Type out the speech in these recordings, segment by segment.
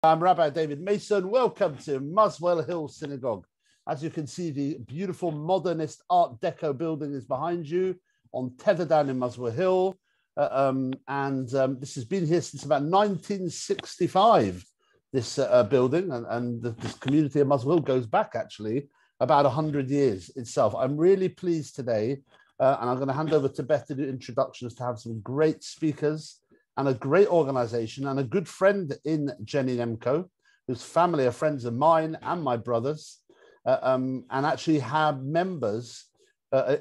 I'm Rabbi David Mason. Welcome to Muswell Hill Synagogue. As you can see, the beautiful modernist Art Deco building is behind you on Tetherdown in Muswell Hill. This has been here since about 1965, this building, and this community of Muswell Hill goes back actually about 100 years itself. I'm really pleased today, and I'm going to hand over to Beth to do introductions, to have some great speakers and a great organization and a good friend in Jenny Nemko, whose family are friends of mine and my brothers, and actually have members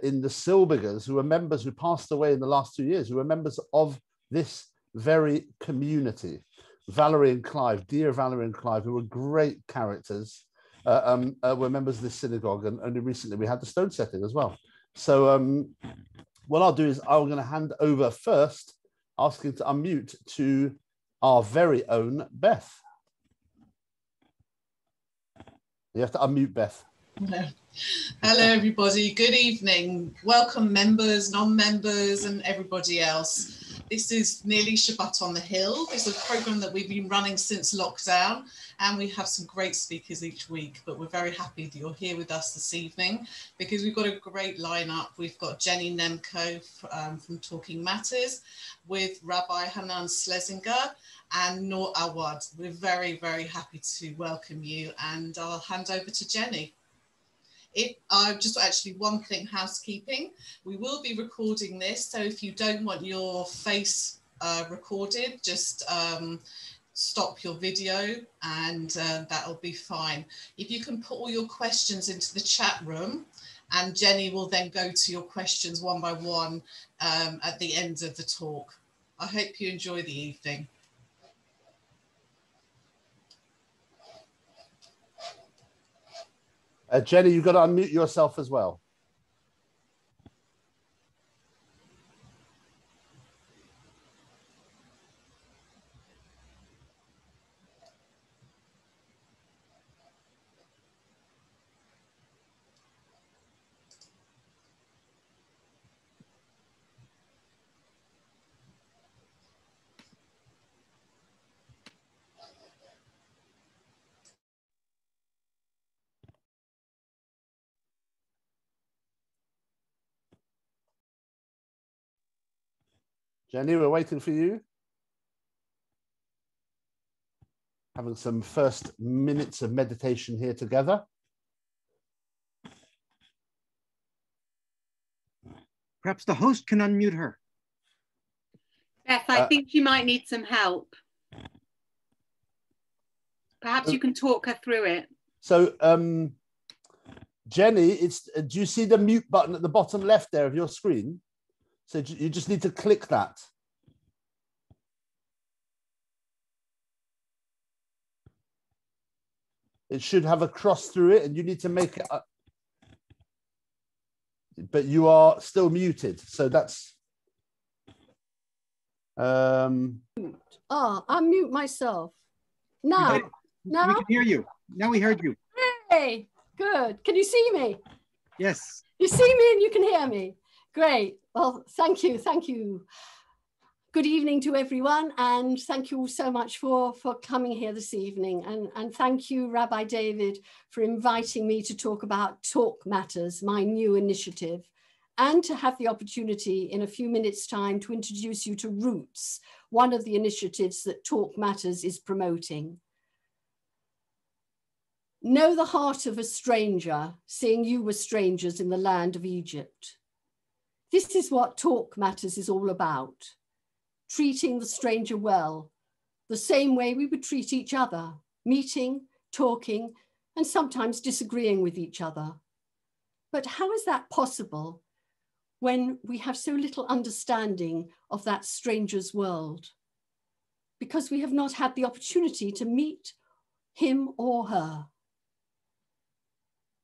in the Silbigers who are members who passed away in the last 2 years, who are members of this very community. Valerie and Clive, dear Valerie and Clive, who were great characters, were members of this synagogue, and only recently we had the stone setting as well. So what I'll do is I'm going to hand over first, asking to unmute, to our very own Beth. You have to unmute, Beth. Hello, everybody. Good evening. Welcome, members, non-members, and everybody else. This is nearly Shabbat on the Hill. It's a program that we've been running since lockdown, and we have some great speakers each week. But we're very happy that you're here with us this evening because we've got a great lineup. We've got Jenny Nemko from Talking Matters, with Rabbi Hanan Schlesinger and Noor Awad. We're very, very happy to welcome you, and I'll hand over to Jenny. Just actually one thing, housekeeping. We will be recording this, so if you don't want your face recorded, just stop your video and that'll be fine. If you can put all your questions into the chat room, and Jenny will then go to your questions one by one at the end of the talk. I hope you enjoy the evening. Jenny, you've got to unmute yourself as well. Jenny, we're waiting for you. Having some first minutes of meditation here together. Perhaps the host can unmute her. Beth, I think you might need some help. Perhaps you can talk her through it. So, Jenny, do you see the mute button at the bottom left there of your screen? So you just need to click that. It should have a cross through it, and you need to make it up. But you are still muted, so that's... unmute myself. Now. We can hear you. Now we heard you. Hey, good. Can you see me? Yes. You see me and you can hear me. Great. Well, thank you. Thank you. Good evening to everyone, and thank you all so much for coming here this evening. And thank you, Rabbi David, for inviting me to talk about Talk Matters, my new initiative, and to have the opportunity in a few minutes' time to introduce you to Roots, one of the initiatives that Talk Matters is promoting. Know the heart of a stranger, seeing you were strangers in the land of Egypt. This is what Talk Matters is all about. Treating the stranger well, the same way we would treat each other, meeting, talking, and sometimes disagreeing with each other. But how is that possible when we have so little understanding of that stranger's world? Because we have not had the opportunity to meet him or her.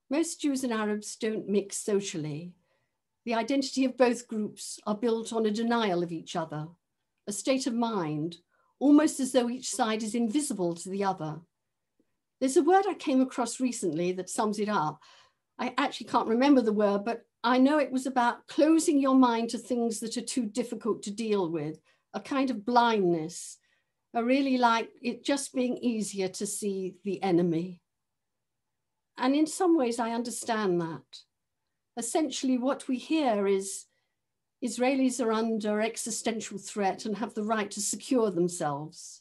Most Jews and Arabs don't mix socially. The identity of both groups are built on a denial of each other, a state of mind, almost as though each side is invisible to the other. There's a word I came across recently that sums it up. I actually can't remember the word, but I know it was about closing your mind to things that are too difficult to deal with, a kind of blindness. I really like it just being easier to see the enemy. And in some ways, I understand that. Essentially, what we hear is Israelis are under existential threat and have the right to secure themselves.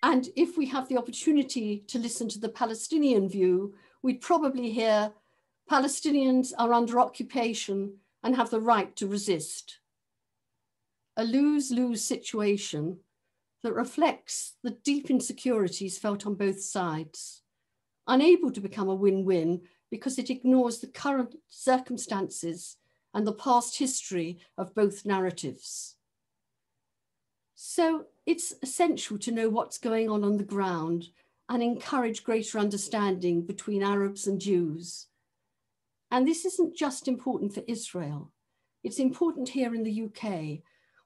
And if we have the opportunity to listen to the Palestinian view, we'd probably hear Palestinians are under occupation and have the right to resist. A lose-lose situation that reflects the deep insecurities felt on both sides, unable to become a win-win because it ignores the current circumstances and the past history of both narratives. So it's essential to know what's going on the ground and encourage greater understanding between Arabs and Jews. And this isn't just important for Israel. It's important here in the UK,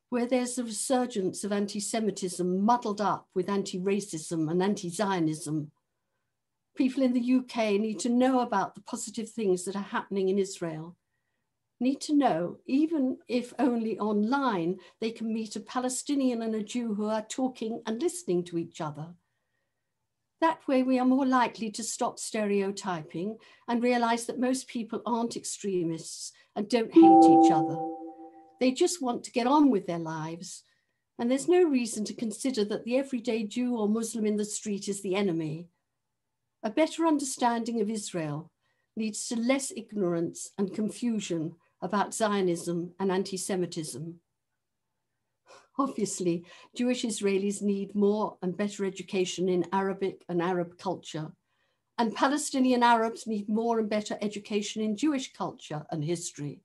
where there's a resurgence of anti-Semitism muddled up with anti-racism and anti-Zionism. People in the UK need to know about the positive things that are happening in Israel. Need to know, even if only online, they can meet a Palestinian and a Jew who are talking and listening to each other. That way we are more likely to stop stereotyping and realize that most people aren't extremists and don't hate each other. They just want to get on with their lives. And there's no reason to consider that the everyday Jew or Muslim in the street is the enemy. A better understanding of Israel leads to less ignorance and confusion about Zionism and anti-Semitism. Obviously, Jewish Israelis need more and better education in Arabic and Arab culture, and Palestinian Arabs need more and better education in Jewish culture and history.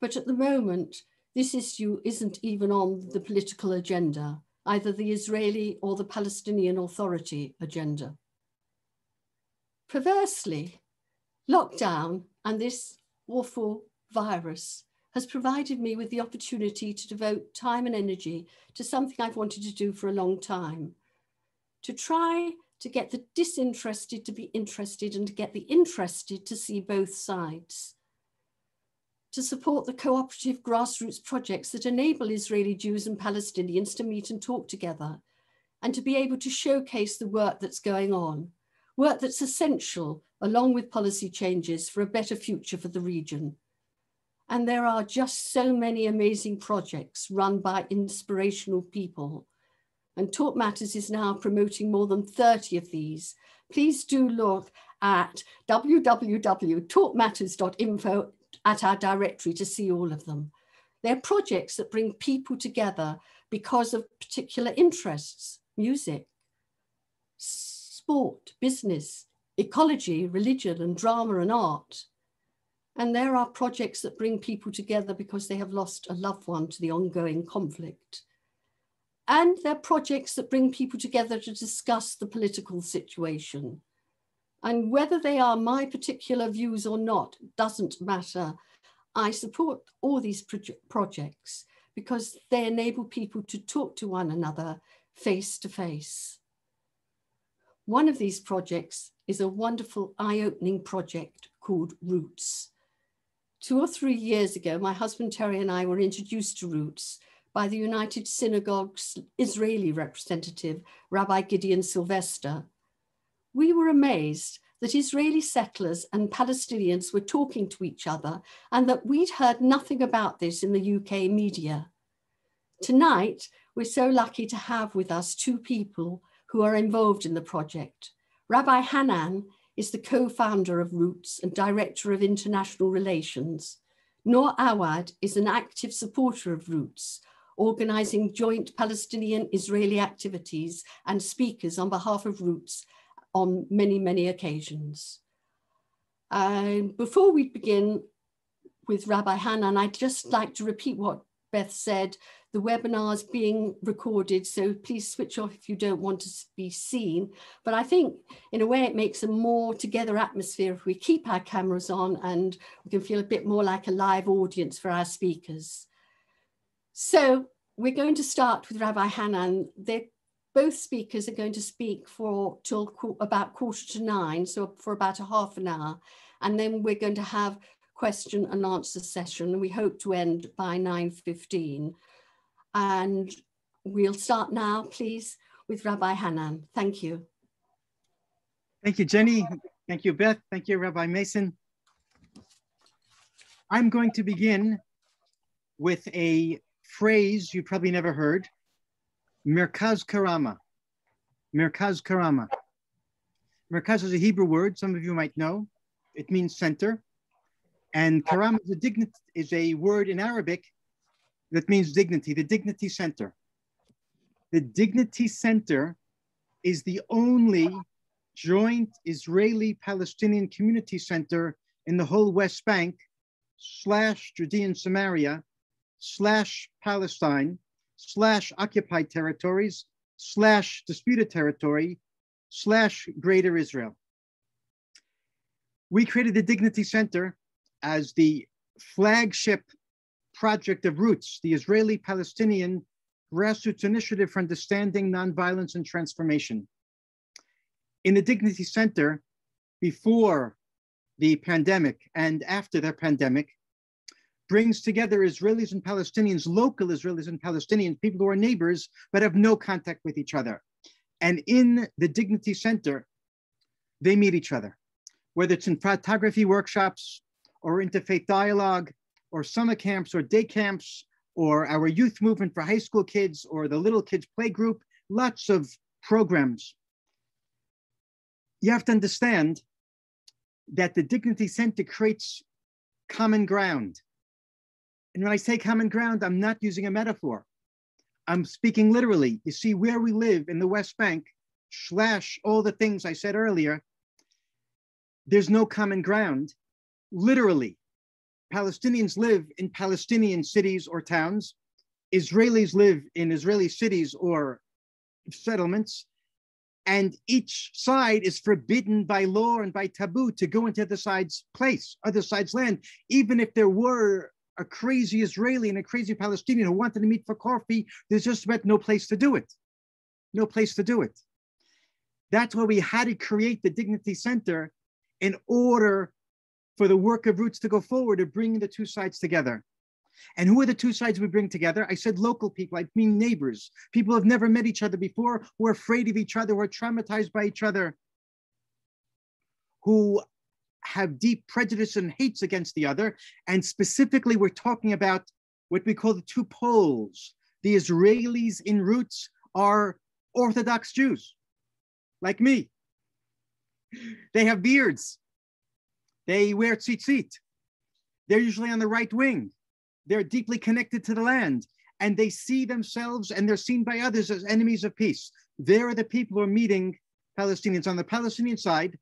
But at the moment, this issue isn't even on the political agenda, either the Israeli or the Palestinian Authority agenda. Perversely, lockdown and this awful virus has provided me with the opportunity to devote time and energy to something I've wanted to do for a long time, to try to get the disinterested to be interested and to get the interested to see both sides, to support the cooperative grassroots projects that enable Israeli Jews and Palestinians to meet and talk together, and to be able to showcase the work that's going on, work that's essential along with policy changes for a better future for the region. And there are just so many amazing projects run by inspirational people. And Talk Matters is now promoting more than 30 of these. Please do look at www.talkmatters.info at our directory to see all of them. They're projects that bring people together because of particular interests: music, sport, business, ecology, religion, and drama and art. And there are projects that bring people together because they have lost a loved one to the ongoing conflict. And they're projects that bring people together to discuss the political situation. And whether they are my particular views or not doesn't matter. I support all these projects because they enable people to talk to one another face to face. One of these projects is a wonderful eye-opening project called Roots. 2 or 3 years ago, my husband Terry and I were introduced to Roots by the United Synagogue's Israeli representative, Rabbi Gideon Sylvester. We were amazed that Israeli settlers and Palestinians were talking to each other and that we'd heard nothing about this in the UK media. Tonight, we're so lucky to have with us 2 people who are involved in the project. Rabbi Hanan is the co-founder of Roots and director of international relations. Noor Awad is an active supporter of Roots, organizing joint Palestinian-Israeli activities and speakers on behalf of Roots on many, many occasions. Before we begin with Rabbi Hanan, I'd just like to repeat what Beth said. The webinar is being recorded, so please switch off if you don't want to be seen. But I think in a way it makes a more together atmosphere if we keep our cameras on and we can feel a bit more like a live audience for our speakers. So we're going to start with Rabbi Hanan. Both speakers are going to speak till about 8:45, so for about a half an hour. And then we're going to have question and answer session, and we hope to end by 9:15. And we'll start now, please, with Rabbi Hanan. Thank you. Thank you, Jenny. Thank you, Beth. Thank you, Rabbi Mason. I'm going to begin with a phrase you probably never heard, Merkaz Karama. Merkaz Karama. Merkaz is a Hebrew word, some of you might know. It means center. And Karama is a word in Arabic that means dignity, the dignity center. The dignity center is the only joint Israeli-Palestinian community center in the whole West Bank / Judean Samaria / Palestine / occupied territories / disputed territory / Greater Israel. We created the Dignity Center as the flagship project of Roots, the Israeli-Palestinian grassroots initiative for understanding nonviolence and transformation. In the Dignity Center, before the pandemic and after the pandemic, brings together Israelis and Palestinians, local Israelis and Palestinians, people who are neighbors but have no contact with each other. And in the Dignity Center, they meet each other, whether it's in photography workshops or interfaith dialogue or summer camps or day camps or our youth movement for high school kids or the little kids play group, lots of programs. You have to understand that the Dignity Center creates common ground. And when I say common ground, I'm not using a metaphor. I'm speaking literally. You see, where we live in the West Bank, / all the things I said earlier, there's no common ground. Literally, Palestinians live in Palestinian cities or towns. Israelis live in Israeli cities or settlements. And each side is forbidden by law and by taboo to go into the side's place, other side's land. Even if there were a crazy Israeli and a crazy Palestinian who wanted to meet for coffee, there's just about no place to do it. No place to do it. That's why we had to create the Dignity Center in order for the work of Roots to go forward, to bring the two sides together. And who are the two sides we bring together? I said local people, I mean neighbors, people who have never met each other before, who are afraid of each other, who are traumatized by each other, who have deep prejudice and hates against the other. And specifically, we're talking about what we call the two poles. The Israelis in Roots are Orthodox Jews, like me. They have beards. They wear tzitzit. They're usually on the right wing. They're deeply connected to the land, and they see themselves and they're seen by others as enemies of peace. They're the people who are meeting Palestinians. On the Palestinian side,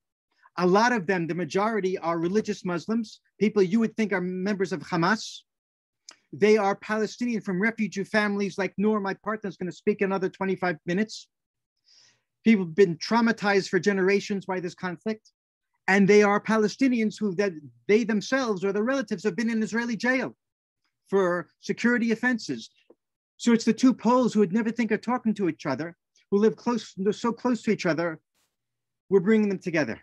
a lot of them, the majority, are religious Muslims, people you would think are members of Hamas. They are Palestinian from refugee families like Noor, my partner, is going to speak another 25 minutes. People have been traumatized for generations by this conflict. And they are Palestinians who they themselves or their relatives have been in Israeli jail for security offenses. So it's the two poles who would never think of talking to each other, who live close, so close to each other. We're bringing them together.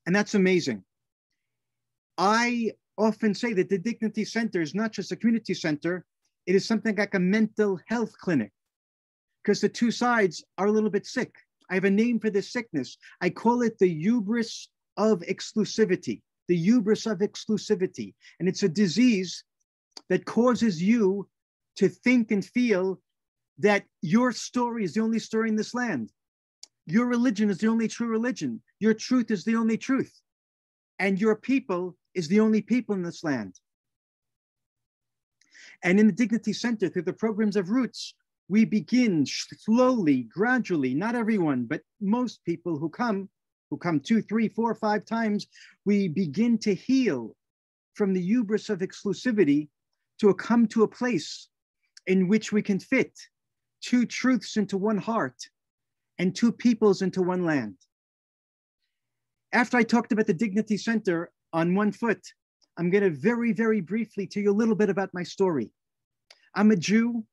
And that's amazing. I often say that the Dignity Center is not just a community center, it is something like a mental health clinic, because the two sides are a little bit sick. I have a name for this sickness. I call it the hubris of exclusivity, the hubris of exclusivity. And it's a disease that causes you to think and feel that your story is the only story in this land. Your religion is the only true religion. Your truth is the only truth. And your people is the only people in this land. And in the Dignity Center, through the programs of Roots, we begin slowly, gradually, not everyone, but most people who come 2, 3, 4, 5 times, we begin to heal from the hubris of exclusivity to come to a place in which we can fit two truths into one heart and two peoples into one land. After I talked about the Dignity Center on one foot, I'm going to very, very briefly tell you a little bit about my story. I'm a Jew,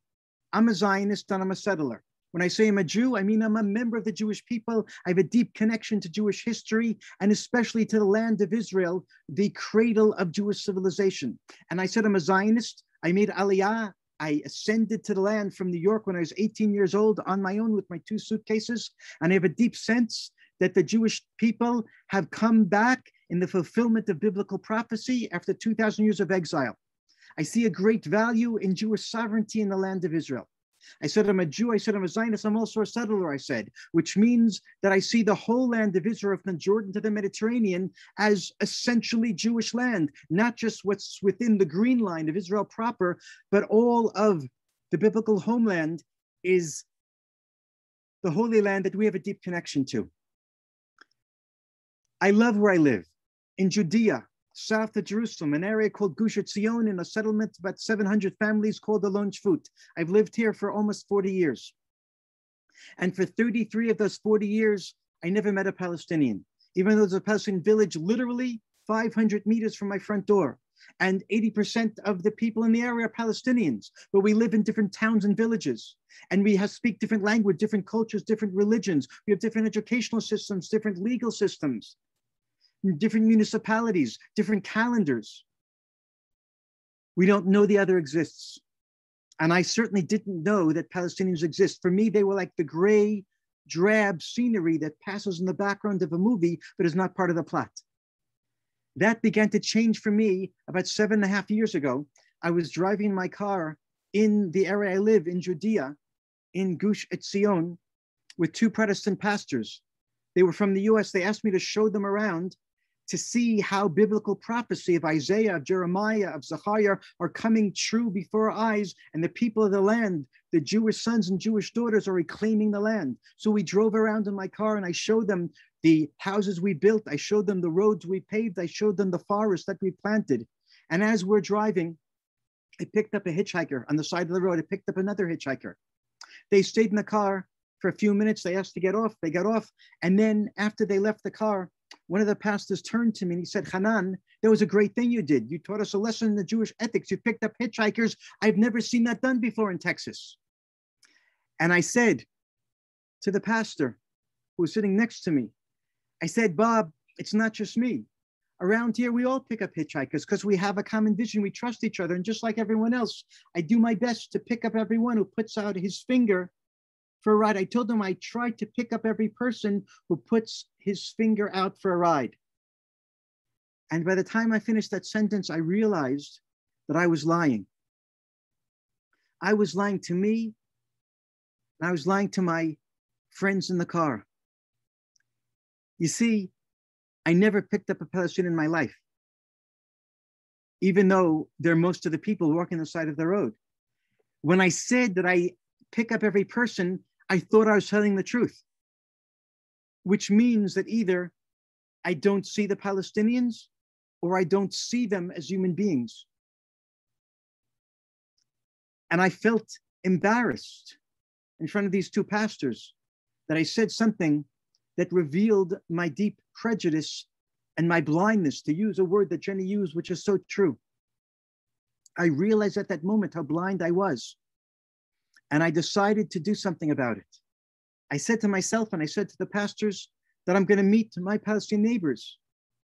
I'm a Zionist, and I'm a settler. When I say I'm a Jew, I mean I'm a member of the Jewish people. I have a deep connection to Jewish history, and especially to the land of Israel, the cradle of Jewish civilization. And I said I'm a Zionist. I made Aliyah I ascended to the land from New York when I was 18 years old on my own with my 2 suitcases. And I have a deep sense that the Jewish people have come back in the fulfillment of biblical prophecy after 2,000 years of exile. I see a great value in Jewish sovereignty in the land of Israel. I said, I'm a Jew. I said, I'm a Zionist. I'm also a settler, I said, which means that I see the whole land of Israel from Jordan to the Mediterranean as essentially Jewish land, not just what's within the green line of Israel proper, but all of the biblical homeland is the Holy Land that we have a deep connection to. I love where I live, in Judea, south of Jerusalem, an area called Gush Etzion, in a settlement of about 700 families called Alon Shvut. I've lived here for almost 40 years. And for 33 of those 40 years, I never met a Palestinian, even though there's a Palestinian village literally 500 meters from my front door. And 80% of the people in the area are Palestinians, but we live in different towns and villages. And we speak different language, different cultures, different religions. We have different educational systems, different legal systems, different municipalities, different calendars. We don't know the other exists. And I certainly didn't know that Palestinians exist. For me, they were like the gray, drab scenery that passes in the background of a movie, but is not part of the plot. That began to change for me about 7.5 years ago. I was driving my car in the area I live in Judea, in Gush Etzion, with 2 Protestant pastors. They were from the US. They asked me to show them around to see how biblical prophecy of Isaiah, of Jeremiah, of Zechariah are coming true before our eyes, and the people of the land, the Jewish sons and Jewish daughters, are reclaiming the land. So we drove around in my car and I showed them the houses we built. I showed them the roads we paved. I showed them the forest that we planted. And as we're driving, I picked up a hitchhiker on the side of the road. I picked up another hitchhiker. They stayed in the car for a few minutes. They asked to get off. They got off. And then after they left the car, one of the pastors turned to me and he said, Hanan, that was a great thing you did. You taught us a lesson in the Jewish ethics. You picked up hitchhikers. I've never seen that done before in Texas. And I said to the pastor who was sitting next to me, I said, Bob, it's not just me. Around here, we all pick up hitchhikers because we have a common vision. We trust each other. And just like everyone else, I do my best to pick up everyone who puts out his finger for a ride. I told him I tried to pick up every person who puts his finger out for a ride. And by the time I finished that sentence, I realized that I was lying. I was lying to me, and I was lying to my friends in the car. You see, I never picked up a Palestinian in my life, even though they're most of the people walking the side of the road. When I said that I pick up every person, I thought I was telling the truth, which means that either I don't see the Palestinians or I don't see them as human beings. And I felt embarrassed in front of these 2 pastors that I said something that revealed my deep prejudice and my blindness, to use a word that Jenny used, which is so true. I realized at that moment how blind I was. And I decided to do something about it. I said to myself, and I said to the pastors, that I'm going to meet my Palestinian neighbors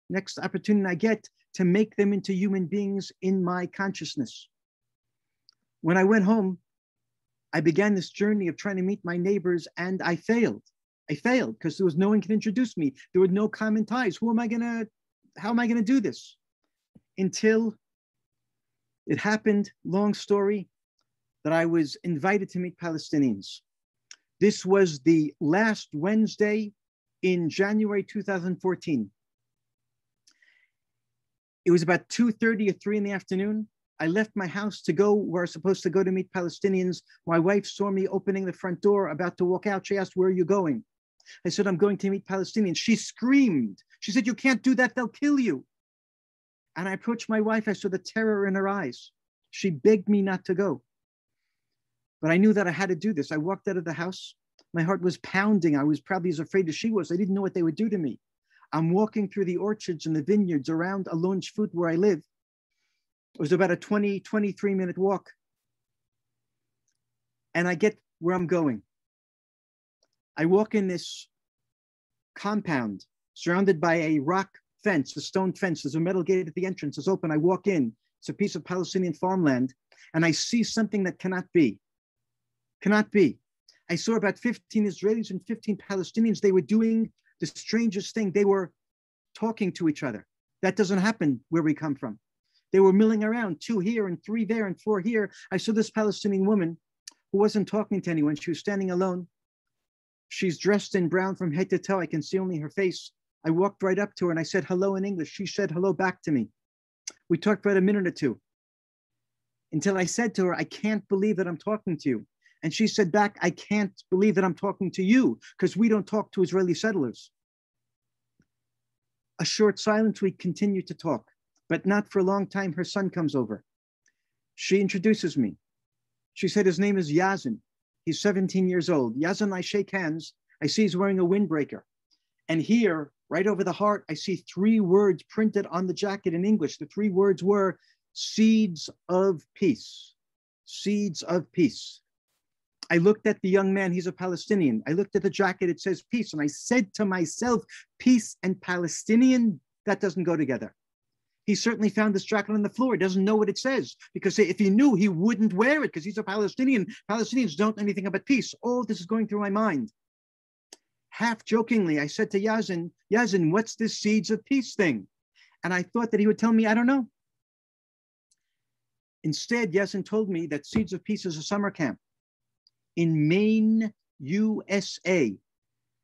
next opportunity I get to make them into human beings in my consciousness. When I went home, I began this journey of trying to meet my neighbors, and I failed. I failed because there was no one can introduce me. There were no common ties. How am I going to do this? Until it happened, long story, that I was invited to meet Palestinians. This was the last Wednesday in January 2014. It was about 2:30 or 3 in the afternoon. I left my house to go where I was supposed to go to meet Palestinians. My wife saw me opening the front door, about to walk out. She asked, where are you going? I said, I'm going to meet Palestinians. She screamed. She said, you can't do that. They'll kill you. And I approached my wife. I saw the terror in her eyes. She begged me not to go. But I knew that I had to do this. I walked out of the house. My heart was pounding. I was probably as afraid as she was. I didn't know what they would do to me. I'm walking through the orchards and the vineyards around Alon Shvut where I live. It was about a 23-minute walk. And I get where I'm going. I walk in this compound surrounded by a rock fence, a stone fence. There's a metal gate at the entrance. It's open. I walk in. It's a piece of Palestinian farmland. And I see something that cannot be. Cannot be. I saw about 15 Israelis and 15 Palestinians. They were doing the strangest thing. They were talking to each other. That doesn't happen where we come from. They were milling around, 2 here and 3 there and 4 here. I saw this Palestinian woman who wasn't talking to anyone. She was standing alone. She's dressed in brown from head to toe. I can see only her face. I walked right up to her and I said hello in English. She said hello back to me. We talked for about a minute or two until I said to her, I can't believe that I'm talking to you. And she said back, I can't believe that I'm talking to you because we don't talk to Israeli settlers. A short silence, we continue to talk, but not for a long time. Her son comes over. She introduces me. She said his name is Yazin. He's 17 years old. Yazin, I shake hands. I see he's wearing a windbreaker. And here, right over the heart, I see 3 words printed on the jacket in English. The 3 words were seeds of peace. Seeds of peace. I looked at the young man, he's a Palestinian. I looked at the jacket, it says peace. And I said to myself, peace and Palestinian, that doesn't go together. He certainly found this jacket on the floor. He doesn't know what it says because if he knew, he wouldn't wear it because he's a Palestinian. Palestinians don't know anything about peace. All this is going through my mind. Half jokingly, I said to Yazin, Yazin, what's this seeds of peace thing? And I thought that he would tell me, I don't know. Instead, Yazin told me that Seeds of Peace is a summer camp in Maine, USA.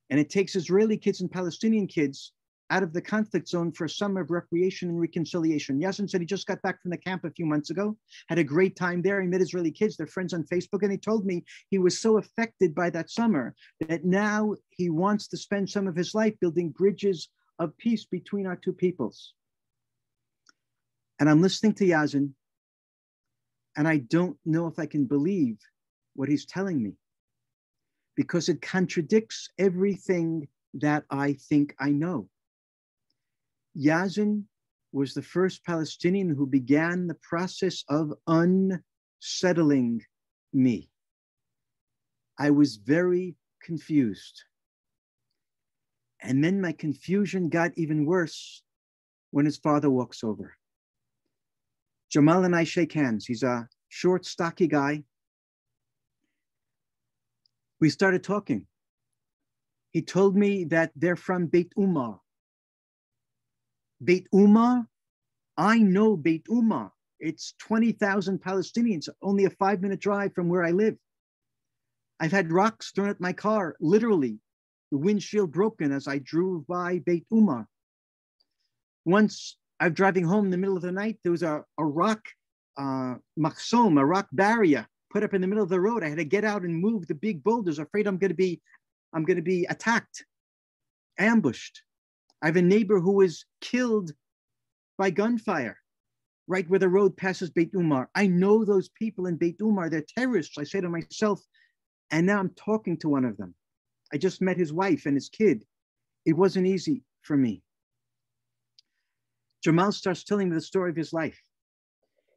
And it takes Israeli kids and Palestinian kids out of the conflict zone for a summer of recreation and reconciliation. Yazin said he just got back from the camp a few months ago, had a great time there. He met Israeli kids, they're friends on Facebook, and he told me he was so affected by that summer that now he wants to spend some of his life building bridges of peace between our 2 peoples. And I'm listening to Yazin, and I don't know if I can believe what he's telling me because it contradicts everything that I think I know. Yazin was the first Palestinian who began the process of unsettling me. I was very confused. And then my confusion got even worse when his father walks over. Jamal and I shake hands. He's a short, stocky guy. We started talking. He told me that they're from Beit Umar. Beit Umar? I know Beit Umar. It's 20,000 Palestinians, only a 5-minute drive from where I live. I've had rocks thrown at my car, literally. The windshield broken as I drove by Beit Umar. Once I was driving home in the middle of the night, there was a rock machsom, a rock barrier put up in the middle of the road. I had to get out and move the big boulders, afraid I'm going to be attacked, ambushed. I have a neighbor who was killed by gunfire right where the road passes Beit Umar. I know those people in Beit Umar, they're terrorists, I say to myself, and now I'm talking to one of them. I just met his wife and his kid. It wasn't easy for me. Jamal starts telling me the story of his life.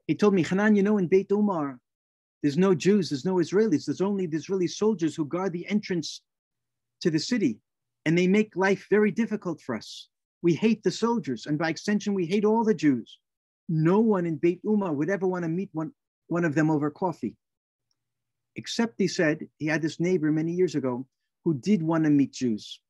He told me, Hanan, you know, in Beit Umar, there's no Jews, there's no Israelis, there's only the Israeli soldiers who guard the entrance to the city, and they make life very difficult for us. We hate the soldiers, and by extension, we hate all the Jews. No one in Beit Umar would ever want to meet one of them over coffee. Except, he said, he had this neighbor many years ago who did want to meet Jews.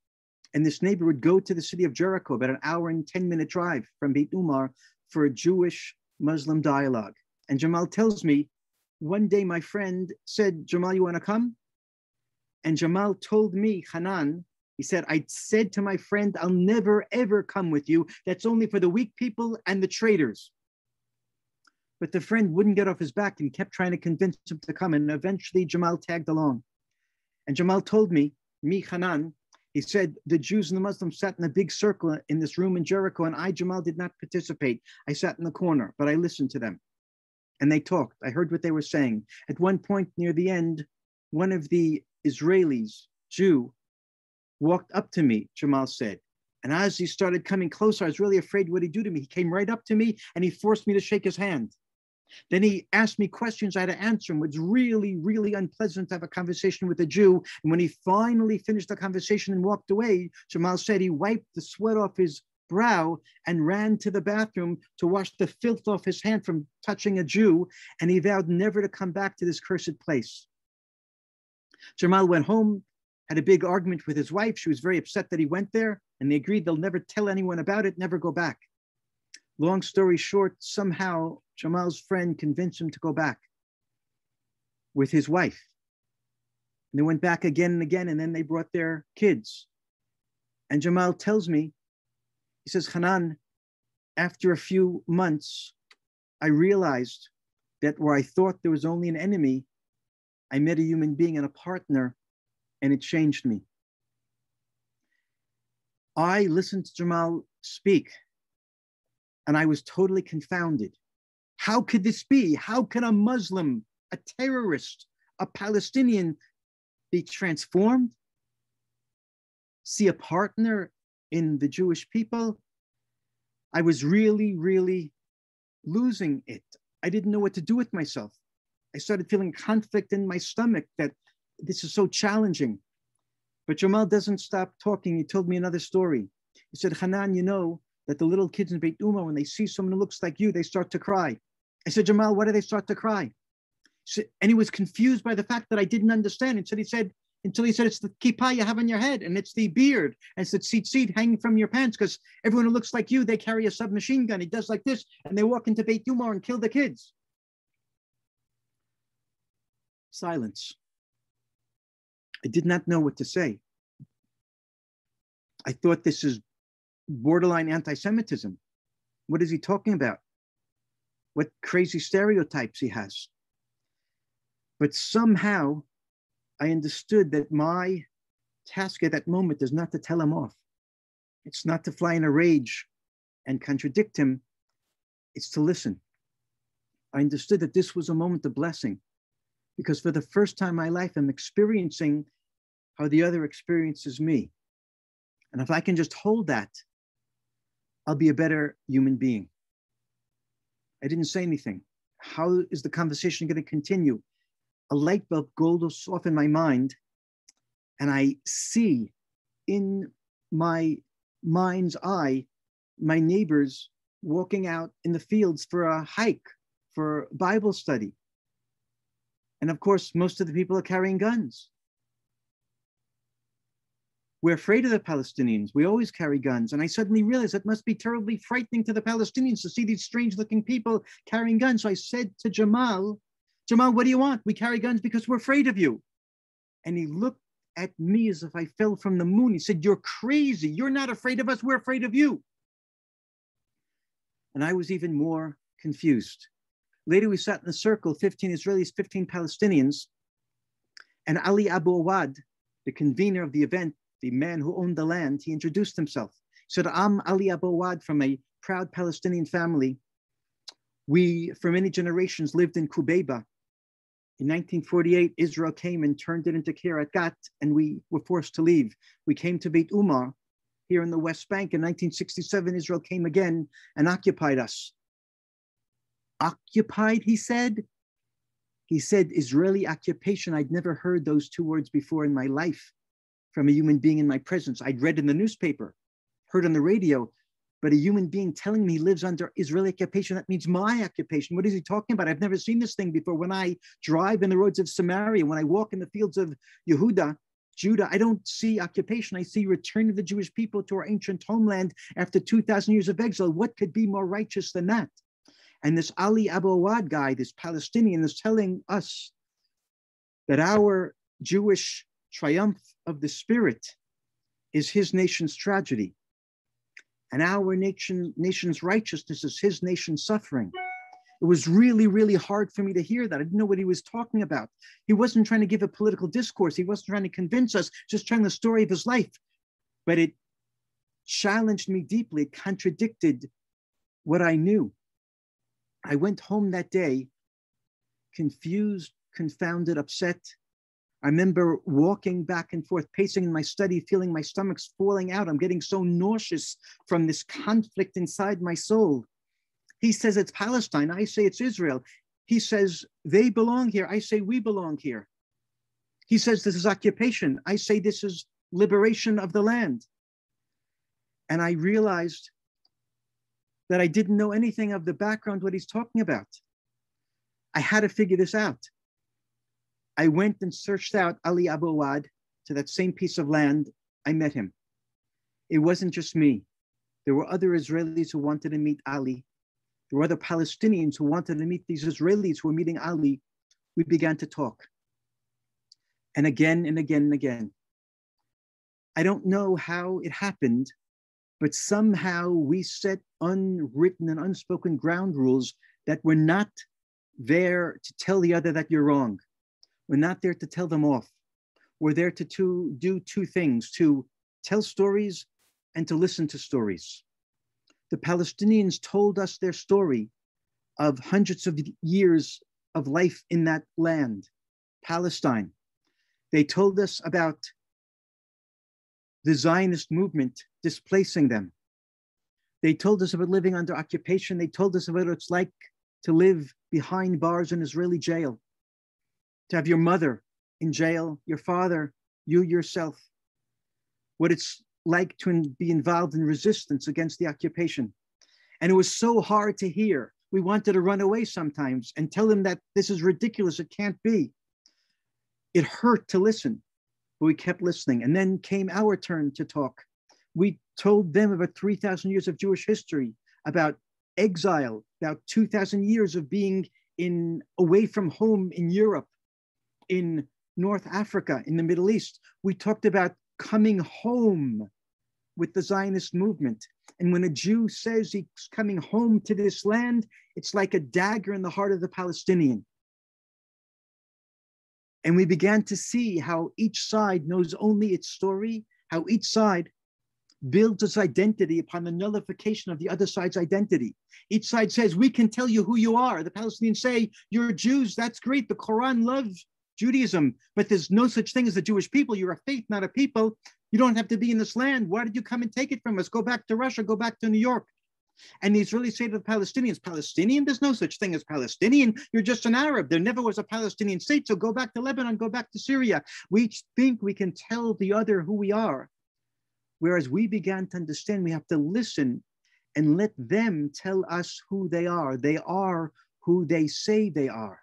And this neighbor would go to the city of Jericho, about an hour and 10-minute drive from Beit Umar, for a Jewish-Muslim dialogue. And Jamal tells me, one day my friend said, Jamal, you want to come? And Jamal told me, Hanan, he said, I said to my friend, I'll never, ever come with you. That's only for the weak people and the traitors. But the friend wouldn't get off his back and kept trying to convince him to come. And eventually Jamal tagged along. And Jamal told me, Hanan, he said, the Jews and the Muslims sat in a big circle in this room in Jericho, and I, Jamal, did not participate. I sat in the corner, but I listened to them. And they talked. I heard what they were saying. At one point near the end, one of the Israelis, Jew, walked up to me, Jamal said. And as he started coming closer, I was really afraid what he'd do to me. He came right up to me and he forced me to shake his hand. Then he asked me questions I had to answer him. It was really, really unpleasant to have a conversation with a Jew. And when he finally finished the conversation and walked away, Jamal said he wiped the sweat off his brow and ran to the bathroom to wash the filth off his hand from touching a Jew, and he vowed never to come back to this cursed place. Jamal went home, had a big argument with his wife. She was very upset that he went there, and they agreed they'll never tell anyone about it, never go back. Long story short, somehow Jamal's friend convinced him to go back with his wife. And they went back again and again, and then they brought their kids. And Jamal tells me, he says, Hanan, after a few months, I realized that where I thought there was only an enemy, I met a human being and a partner, and it changed me. I listened to Jamal speak, and I was totally confounded. How could this be? How can a Muslim, a terrorist, a Palestinian be transformed? See a partner in the Jewish people? I was really, really losing it. I didn't know what to do with myself. I started feeling conflict in my stomach that this is so challenging. But Jamal doesn't stop talking. He told me another story. He said, Hanan, you know that the little kids in Beit Uma, when they see someone who looks like you, they start to cry. I said, Jamal, why do they start to cry? And he was confused by the fact that I didn't understand. Until he said, it's the kippah you have on your head, and it's the beard, and it's the tzitzit hanging from your pants, because everyone who looks like you, they carry a submachine gun. He does like this, and they walk into Beit Uma and kill the kids. Silence. I did not know what to say. I thought this is borderline anti-Semitism. What is he talking about? What crazy stereotypes he has. But somehow I understood that my task at that moment is not to tell him off. It's not to fly in a rage and contradict him. It's to listen. I understood that this was a moment of blessing, because for the first time in my life, I'm experiencing how the other experiences me. And if I can just hold that, I'll be a better human being. I didn't say anything. How is the conversation going to continue? A light bulb goes off in my mind, and I see in my mind's eye my neighbors walking out in the fields for a hike, for Bible study. And of course, most of the people are carrying guns. We're afraid of the Palestinians. We always carry guns. And I suddenly realized it must be terribly frightening to the Palestinians to see these strange looking people carrying guns. So I said to Jamal, what do you want? We carry guns because we're afraid of you. And he looked at me as if I fell from the moon. He said, you're crazy. You're not afraid of us. We're afraid of you. And I was even more confused. Later, we sat in a circle, 15 Israelis, 15 Palestinians. And Ali Abu Awad, the convener of the event, the man who owned the land, he introduced himself. He said, I'm Ali Abu Awad from a proud Palestinian family. We, for many generations, lived in Kubeba. In 1948, Israel came and turned it into Kiryat Gat, and we were forced to leave. We came to Beit Uma here in the West Bank. In 1967, Israel came again and occupied us. Occupied, he said? He said, Israeli occupation. I'd never heard those two words before in my life from a human being in my presence. I'd read in the newspaper, heard on the radio, but a human being telling me he lives under Israeli occupation, that means my occupation. What is he talking about? I've never seen this thing before. When I drive in the roads of Samaria, when I walk in the fields of Judah, I don't see occupation. I see return of the Jewish people to our ancient homeland after 2,000 years of exile. What could be more righteous than that? And this Ali Abu Awad guy, this Palestinian, is telling us that our Jewish triumph of the spirit is his nation's tragedy. And our nation's righteousness is his nation's suffering. It was really, really hard for me to hear that. I didn't know what he was talking about. He wasn't trying to give a political discourse. He wasn't trying to convince us, just telling the story of his life. But it challenged me deeply. It contradicted what I knew. I went home that day, confused, confounded, upset. I remember walking back and forth, pacing in my study, feeling my stomach's falling out. I'm getting so nauseous from this conflict inside my soul. He says it's Palestine. I say it's Israel. He says they belong here. I say we belong here. He says this is occupation. I say this is liberation of the land. And I realized that I didn't know anything of the background, what he's talking about. I had to figure this out. I went and searched out Ali Abu Awad to that same piece of land. I met him. It wasn't just me. There were other Israelis who wanted to meet Ali. There were other Palestinians who wanted to meet these Israelis who were meeting Ali. We began to talk. And again and again and again. I don't know how it happened, but somehow we set unwritten and unspoken ground rules that we're not there to tell the other that you're wrong. We're not there to tell them off. We're there to do two things, to tell stories and to listen to stories. The Palestinians told us their story of hundreds of years of life in that land, Palestine. They told us about the Zionist movement displacing them. They told us about living under occupation. They told us about what it's like to live behind bars in Israeli jail, to have your mother in jail, your father, you yourself, what it's like to be involved in resistance against the occupation. And it was so hard to hear. We wanted to run away sometimes and tell them that this is ridiculous, it can't be. It hurt to listen, but we kept listening. And then came our turn to talk. We told them about 3,000 years of Jewish history, about exile, about 2,000 years of being away from home in Europe, in North Africa, in the Middle East. We talked about coming home with the Zionist movement. And when a Jew says he's coming home to this land, it's like a dagger in the heart of the Palestinian. And we began to see how each side knows only its story, how each side builds its identity upon the nullification of the other side's identity. Each side says, we can tell you who you are. The Palestinians say, you're Jews, that's great. The Quran loves Judaism, but there's no such thing as the Jewish people. You're a faith, not a people. You don't have to be in this land. Why did you come and take it from us? Go back to Russia, go back to New York. And the Israelis say to the Palestinians, Palestinian? There's no such thing as Palestinian. You're just an Arab. There never was a Palestinian state. So go back to Lebanon, go back to Syria. We each think we can tell the other who we are. Whereas we began to understand we have to listen and let them tell us who they are. They are who they say they are.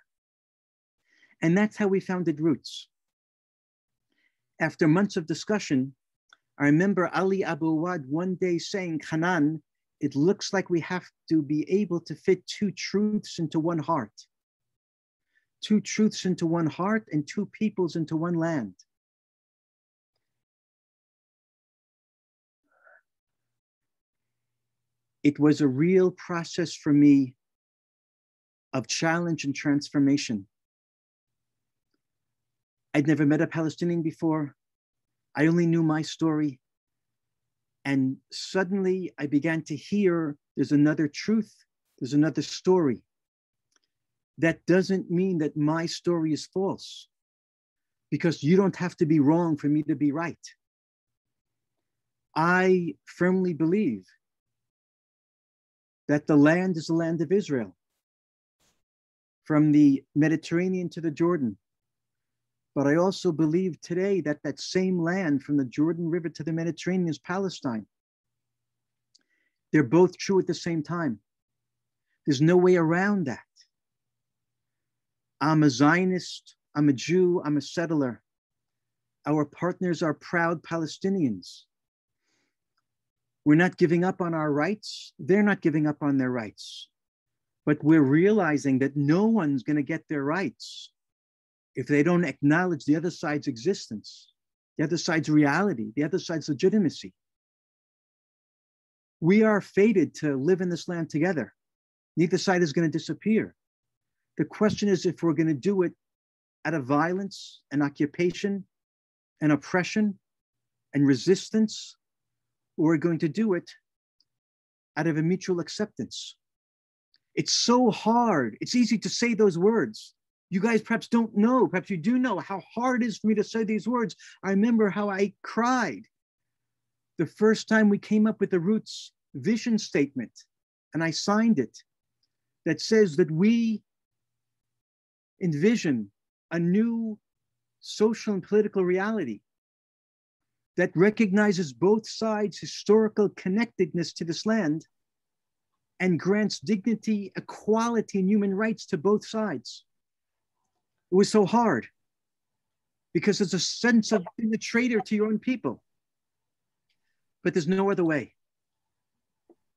And that's how we founded Roots. After months of discussion, I remember Ali Abu Awad one day saying, Hanan, it looks like we have to be able to fit two truths into one heart. Two truths into one heart and two peoples into one land. It was a real process for me of challenge and transformation. I'd never met a Palestinian before. I only knew my story. And suddenly I began to hear there's another truth, there's another story. That doesn't mean that my story is false, because you don't have to be wrong for me to be right. I firmly believe that the land is the land of Israel, from the Mediterranean to the Jordan. But I also believe today that that same land from the Jordan River to the Mediterranean is Palestine. They're both true at the same time. There's no way around that. I'm a Zionist, I'm a Jew, I'm a settler. Our partners are proud Palestinians. We're not giving up on our rights. They're not giving up on their rights. But we're realizing that no one's going to get their rights if they don't acknowledge the other side's existence, the other side's reality, the other side's legitimacy. We are fated to live in this land together. Neither side is going to disappear. The question is if we're going to do it out of violence and occupation and oppression and resistance, or we're going to do it out of a mutual acceptance. It's so hard. It's easy to say those words. You guys perhaps don't know, perhaps you do know how hard it is for me to say these words. I remember how I cried the first time we came up with the Roots vision statement, and I signed it, that says that we envision a new social and political reality that recognizes both sides' historical connectedness to this land and grants dignity, equality, and human rights to both sides. It was so hard because there's a sense of being a traitor to your own people. But there's no other way.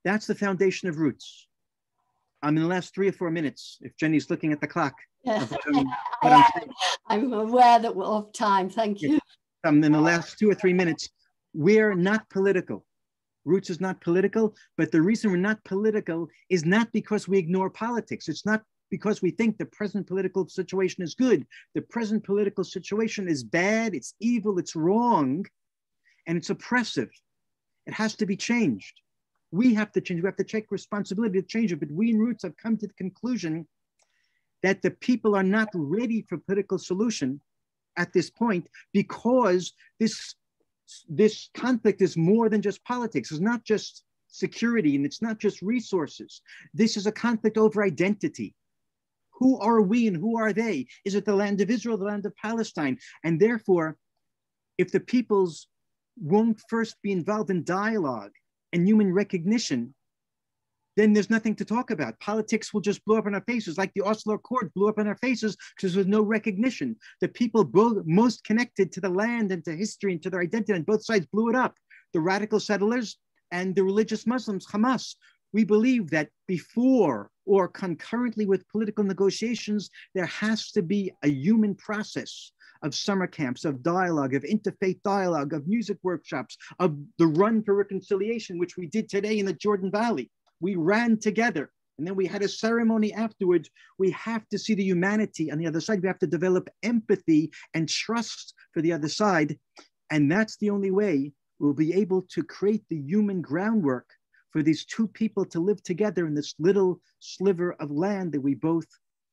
That's the foundation of Roots. I'm in the last 3 or 4 minutes, if Jenny's looking at the clock. I'm aware that we're off time. Thank you. In the last 2 or 3 minutes, we're not political. Roots is not political, but the reason we're not political is not because we ignore politics. It's not because we think the present political situation is good. The present political situation is bad, it's evil, it's wrong, and it's oppressive. It has to be changed. We have to change. We have to take responsibility to change it. But we in Roots have come to the conclusion that the people are not ready for political solution at this point because this conflict is more than just politics. It's not just security and it's not just resources. This is a conflict over identity. Who are we and who are they? Is it the land of Israel, the land of Palestine? And therefore, if the peoples won't first be involved in dialogue and human recognition, then there's nothing to talk about. Politics will just blow up in our faces, like the Oslo Accord blew up in our faces because there's no recognition. The people most connected to the land and to history and to their identity on both sides blew it up. The radical settlers and the religious Muslims, Hamas. We believe that before or concurrently with political negotiations, there has to be a human process of summer camps, of dialogue, of interfaith dialogue, of music workshops, of the run for reconciliation, which we did today in the Jordan Valley. We ran together and then we had a ceremony afterwards. We have to see the humanity on the other side. We have to develop empathy and trust for the other side. And that's the only way we'll be able to create the human groundwork for these two people to live together in this little sliver of land that we both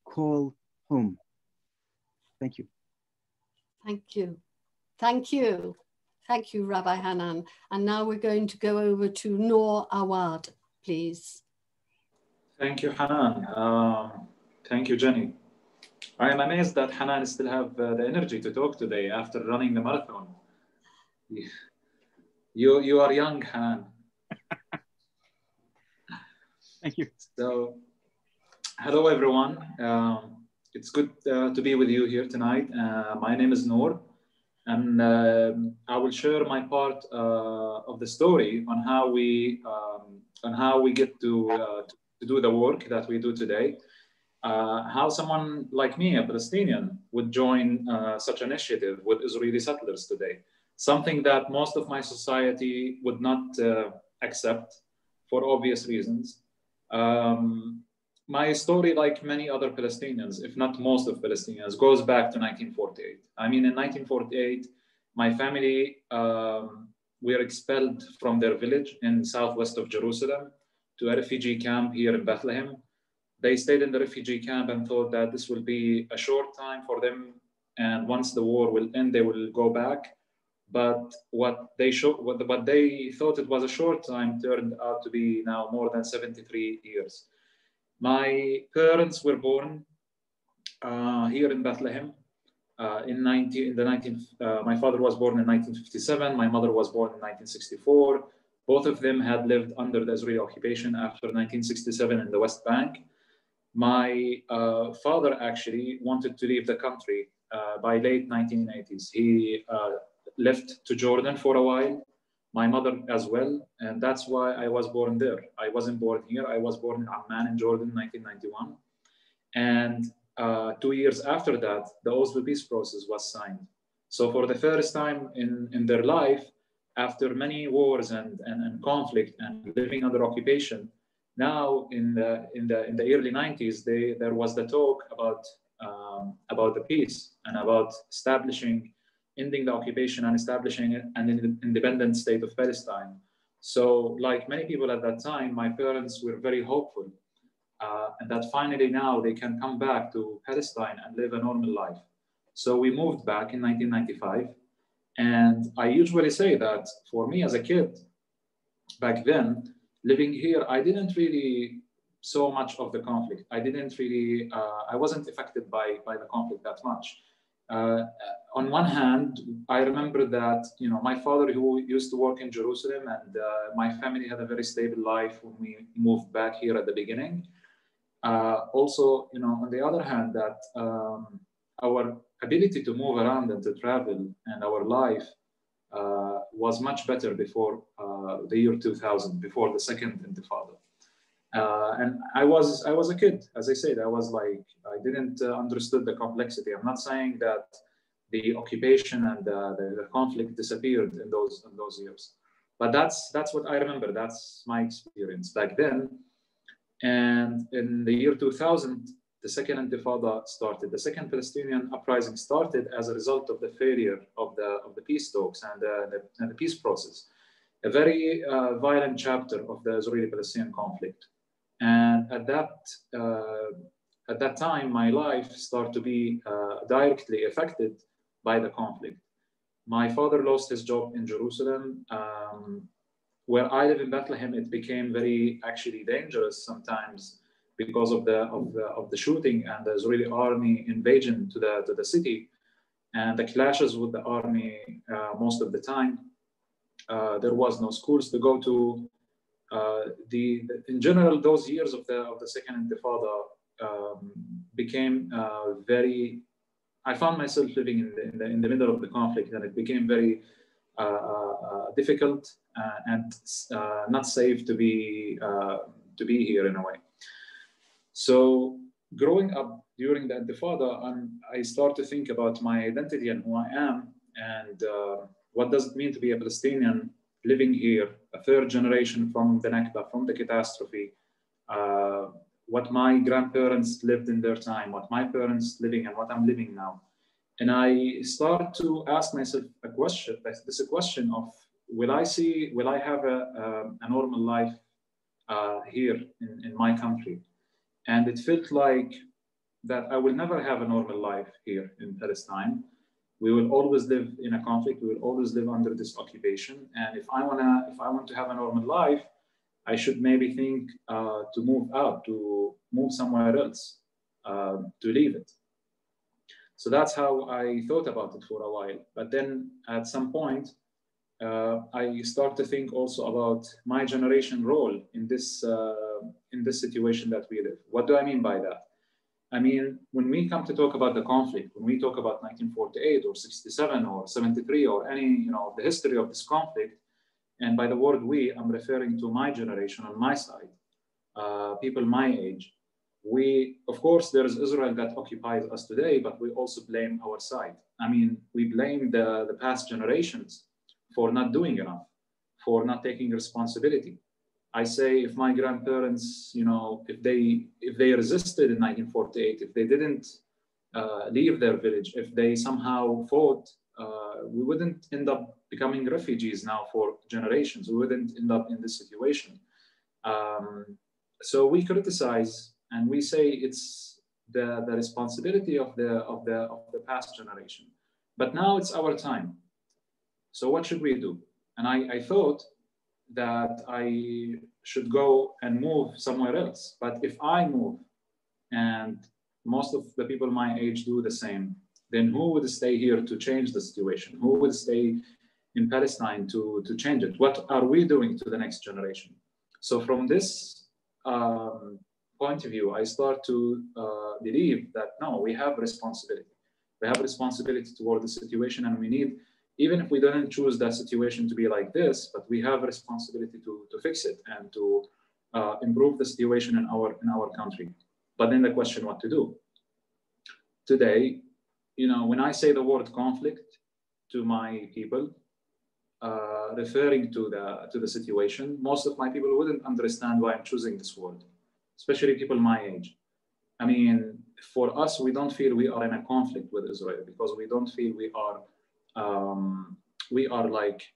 call home. Thank you. Thank you. Thank you. Thank you, Rabbi Hanan. And now we're going to go over to Noor Awad, please. Thank you, Hanan. Thank you, Jenny. I am amazed that Hanan still have the energy to talk today after running the marathon. You are young, Hanan. Thank you. So, hello, everyone. It's good to be with you here tonight. My name is Noor, and I will share my part of the story on how we get to do the work that we do today. How someone like me, a Palestinian, would join such an initiative with Israeli settlers today. Something that most of my society would not accept for obvious reasons. My story, like many other Palestinians, if not most of Palestinians, goes back to 1948. I mean, in 1948, my family were expelled from their village in southwest of Jerusalem to a refugee camp here in Bethlehem. They stayed in the refugee camp and thought that this will be a short time for them, and once the war will end, they will go back. But what they thought it was a short time turned out to be now more than 73 years. My parents were born here in Bethlehem. My father was born in 1957. My mother was born in 1964. Both of them had lived under the Israeli occupation after 1967 in the West Bank. My father actually wanted to leave the country by late 1980s. He left to Jordan for a while, my mother as well, and that's why I was born there. I wasn't born here. I was born in Amman in Jordan in 1991. And 2 years after that, the Oslo peace process was signed. So for the first time in their life, after many wars and conflict and living under occupation, now in the early 90s, there was the talk about the peace and about ending the occupation and establishing an independent state of Palestine. So like many people at that time, my parents were very hopeful and that finally now they can come back to Palestine and live a normal life. So we moved back in 1995. And I usually say that for me as a kid, back then, living here, I didn't really saw much of the conflict. I wasn't affected by the conflict that much. On one hand, I remember that, you know, my father, who used to work in Jerusalem, and my family had a very stable life when we moved back here at the beginning. Also, you know, on the other hand, that our ability to move around and to travel and our life was much better before the year 2000, before the second Intifada. And I was a kid, as I said. I was like, I didn't understood the complexity. I'm not saying that the occupation and the conflict disappeared in those years, but that's what I remember. That's my experience back then. And in the year 2000, the second Intifada started. The second Palestinian uprising started as a result of the failure of the peace talks and the peace process. A very violent chapter of the Israeli-Palestinian conflict. And at that time, my life started to be directly affected by the conflict. My father lost his job in Jerusalem. Where I live in Bethlehem, it became very actually dangerous sometimes because of the shooting and the Israeli army invasion to the city, and the clashes with the army most of the time. There was no schools to go to. In general, those years of the second Intifada became very. I found myself living in the middle of the conflict, and it became very difficult and not safe to be here in a way. So growing up during the Intifada, I start to think about my identity and who I am, and what does it mean to be a Palestinian living here, a third generation from the Nakba, from the catastrophe, what my grandparents lived in their time, what my parents living and what I'm living now. And I start to ask myself a question of, will I have a normal life here in my country? And it felt like that I will never have a normal life here in Palestine. We will always live in a conflict. We will always live under this occupation. And if I want to have a normal life, I should maybe think to move out, to move somewhere else, to leave it. So that's how I thought about it for a while. But then at some point, I start to think also about my generation role in this situation that we live. What do I mean by that? I mean, when we come to talk about the conflict, when we talk about 1948 or 67 or 73 or any, the history of this conflict, and by the word we, I'm referring to my generation on my side, people my age. Of course, there is Israel that occupies us today, but we also blame our side. I mean, we blame the past generations for not doing enough, for not taking responsibility. I say, if my grandparents, if they resisted in 1948, if they didn't leave their village, if they somehow fought, we wouldn't end up becoming refugees now for generations. We wouldn't end up in this situation. So we criticize and we say it's the responsibility of the past generation. But now it's our time. So what should we do? And I thought that I should go and move somewhere else. But if I move and most of the people my age do the same, then who would stay here to change the situation? Who would stay in Palestine to change it? What are we doing to the next generation? So from this point of view, I start to believe that no, we have responsibility. We have responsibility toward the situation, and we need, even if we don't choose that situation to be like this, but we have a responsibility to fix it and to improve the situation in our country. But then the question, what to do? Today, when I say the word conflict to my people, referring to the situation, most of my people wouldn't understand why I'm choosing this word, especially people my age. I mean, for us, we don't feel we are in a conflict with Israel because we don't feel we are like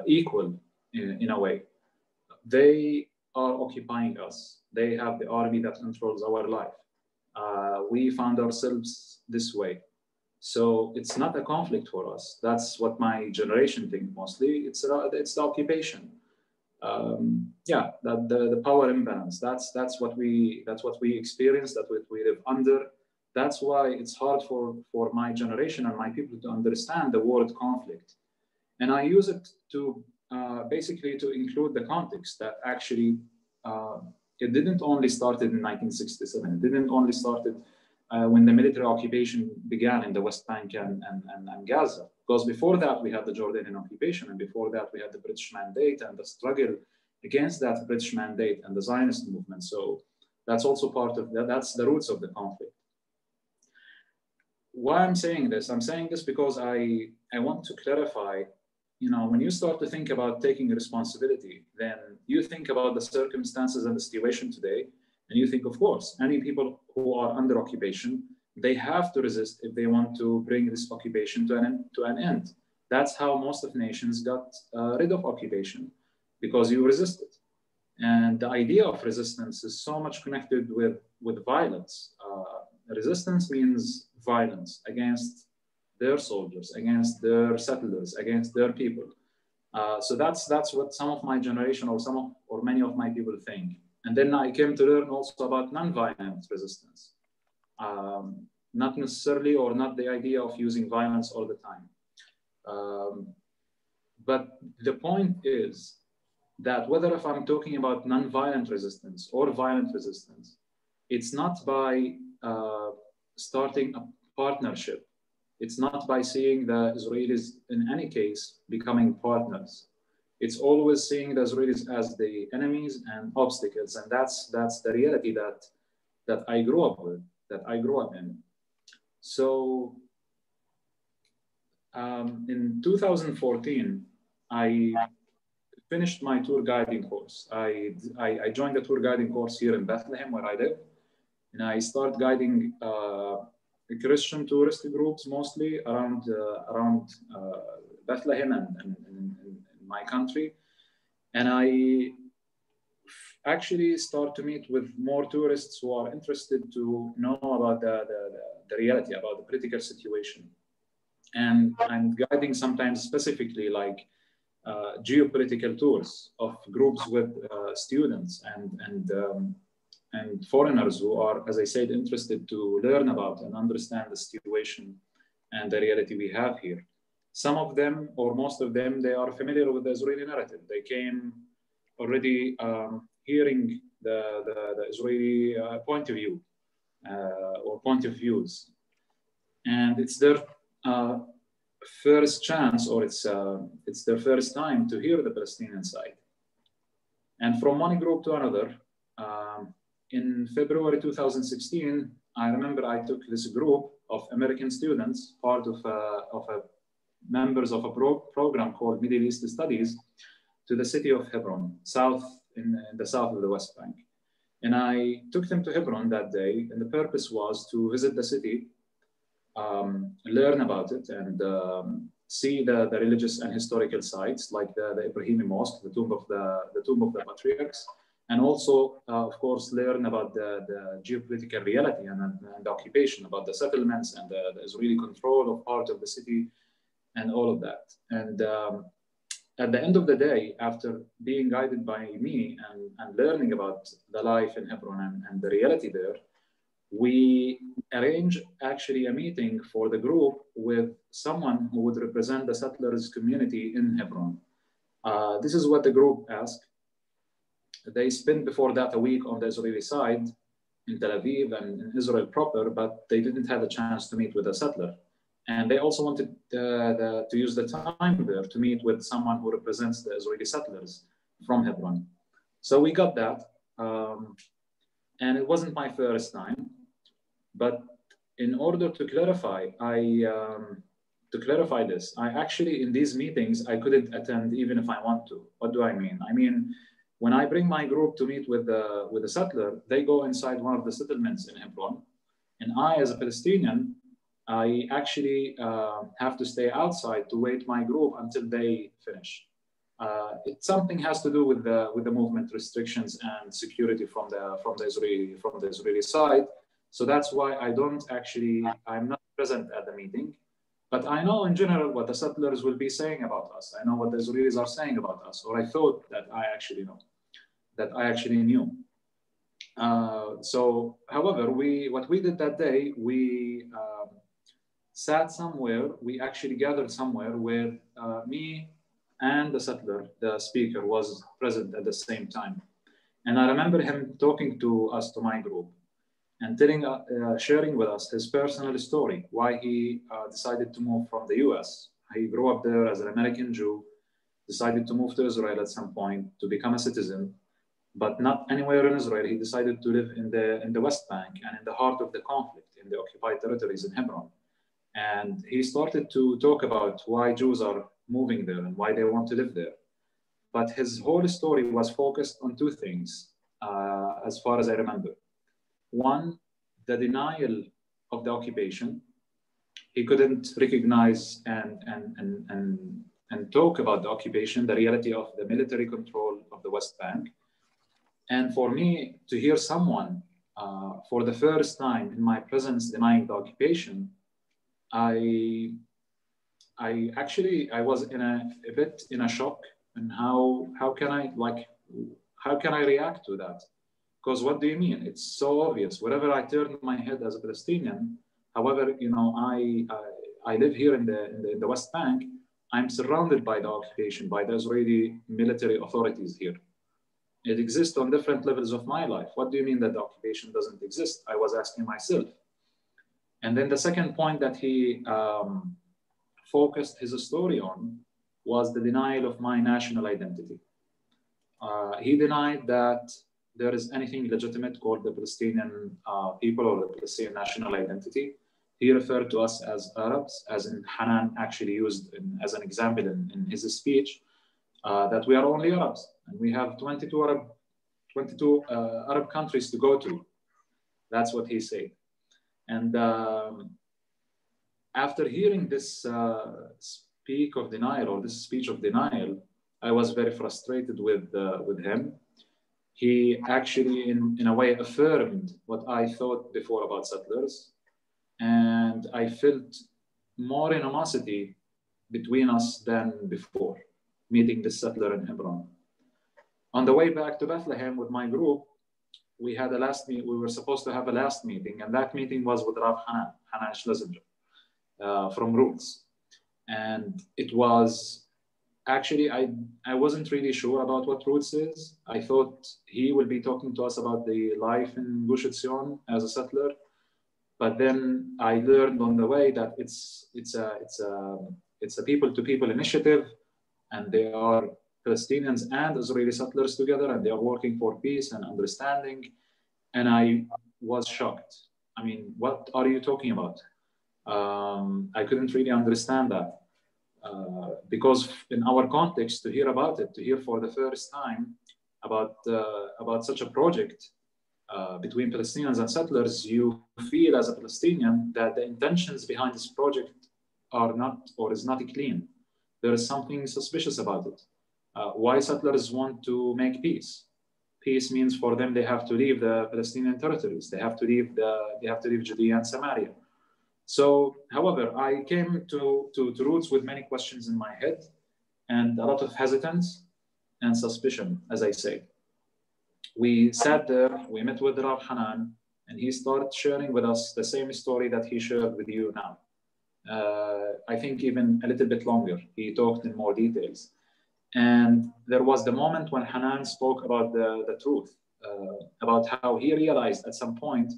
equal in a way. They are occupying us. They have the army that controls our life. We found ourselves this way. So it's not a conflict for us. That's what my generation thinks mostly. It's the occupation. The power imbalance. That's what we experience. That's what we live under. That's why it's hard for my generation and my people to understand the word conflict. And I use it to basically to include the context that actually it didn't only started in 1967. It didn't only started when the military occupation began in the West Bank and Gaza. Because before that, we had the Jordanian occupation, and before that, we had the British Mandate and the struggle against that British Mandate and the Zionist movement. So that's also part of that. That's the roots of the conflict. Why I'm saying this? I'm saying this because I want to clarify, you know, when you start to think about taking responsibility, then you think about the circumstances and the situation today, and you think, of course, any people who are under occupation, they have to resist if they want to bring this occupation to an end. That's how most of nations got rid of occupation, because you resisted. And the idea of resistance is so much connected with violence. Resistance means violence against their soldiers, against their settlers, against their people. So that's what some of my generation or many of my people think. And then I came to learn also about non-violent resistance. Not necessarily, or not the idea of using violence all the time. But the point is that whether if I'm talking about non-violent resistance or violent resistance, it's not by starting a partnership. It's not by seeing the Israelis in any case becoming partners. It's always seeing the Israelis as the enemies and obstacles. And that's the reality that I grew up with, that I grew up in. So in 2014, I finished my tour guiding course. I joined the tour guiding course here in Bethlehem, where I live. And I started guiding Christian tourist groups, mostly around Bethlehem and in my country. And I actually start to meet with more tourists who are interested to know about the reality, about the political situation. And I'm guiding sometimes specifically like geopolitical tours of groups with students and foreigners who are, as I said, interested to learn about and understand the situation and the reality we have here. Some of them, or most of them, they are familiar with the Israeli narrative. They came already hearing the Israeli point of view or point of views. And it's their first chance, or it's their first time to hear the Palestinian side. And from one group to another, in February 2016, I remember I took this group of American students, part of members of a program called Middle East Studies, to the city of Hebron, in the south of the West Bank. And I took them to Hebron that day, and the purpose was to visit the city, learn about it, and see the religious and historical sites like the Ibrahimi Mosque, the tomb of the patriarchs, and also, of course, learn about the geopolitical reality and the occupation, about the settlements and the Israeli control of part of the city and all of that. And at the end of the day, after being guided by me and learning about the life in Hebron and the reality there, we arranged actually a meeting for the group with someone who would represent the settlers community in Hebron. This is what the group asked. They spent before that a week on the Israeli side in Tel Aviv and in Israel proper, but they didn't have a chance to meet with a settler. And they also wanted to use the time there to meet with someone who represents the Israeli settlers from Hebron. So we got that. And it wasn't my first time. But in order to clarify, this, I actually, in these meetings, I couldn't attend even if I want to. What do I mean? I mean, when I bring my group to meet with a settler, they go inside one of the settlements in Hebron. And I, as a Palestinian, I actually have to stay outside to wait my group until they finish. Something has to do with the movement restrictions and security from the Israeli side. So that's why I'm not present at the meeting. But I know in general what the settlers will be saying about us. I know what the Israelis are saying about us, or I thought that I actually knew. However, what we did that day, we sat somewhere, we actually gathered somewhere where me and the settler, the speaker, was present at the same time. And I remember him talking to us, to my group, and sharing with us his personal story, why he decided to move from the US. He grew up there as an American Jew, decided to move to Israel at some point to become a citizen, but not anywhere in Israel. He decided to live in the West Bank and in the heart of the conflict in the occupied territories in Hebron. And he started to talk about why Jews are moving there and why they want to live there. But his whole story was focused on two things, as far as I remember. One, the denial of the occupation. He couldn't recognize and talk about the occupation, the reality of the military control of the West Bank. And for me to hear someone for the first time in my presence denying the occupation, I was a bit in a shock. And how can I react to that? Because what do you mean? It's so obvious. Wherever I turn my head as a Palestinian, however, I live here in the West Bank, I'm surrounded by the occupation, by the Israeli military authorities here. It exists on different levels of my life. What do you mean that the occupation doesn't exist? I was asking myself. And then the second point that he focused his story on was the denial of my national identity. He denied that there is anything legitimate called the Palestinian people or the Palestinian national identity. He referred to us as Arabs, as in Hanan actually used as an example in his speech, that we are only Arabs. And we have 22 Arab countries to go to. That's what he said. And after hearing this speech of denial, I was very frustrated with him. He actually, in a way, affirmed what I thought before about settlers. And I felt more animosity between us than before meeting the settler in Hebron. On the way back to Bethlehem with my group, we had a last meeting. We were supposed to have a last meeting, and that meeting was with Rav Hanan Schlesinger from Roots. And it was actually, I wasn't really sure about what Roots is. I thought he will be talking to us about the life in Gush Etzion as a settler. But then I learned on the way that it's a people-to-people initiative, and they are Palestinians and Israeli settlers together, and they are working for peace and understanding. And I was shocked. I mean, what are you talking about? I couldn't really understand that. Because in our context, to hear about it, to hear for the first time about such a project between Palestinians and settlers, you feel as a Palestinian that the intentions behind this project are not, or is not clean. There is something suspicious about it. Why settlers want to make peace? Peace means for them they have to leave the Palestinian territories. They have to leave Judea and Samaria. So, however, I came to Roots with many questions in my head and a lot of hesitance and suspicion, as I say. We sat there, we met with Rav Hanan, and he started sharing with us the same story that he shared with you now. I think even a little bit longer. He talked in more details. And there was the moment when Hanan spoke about the truth, about how he realized at some point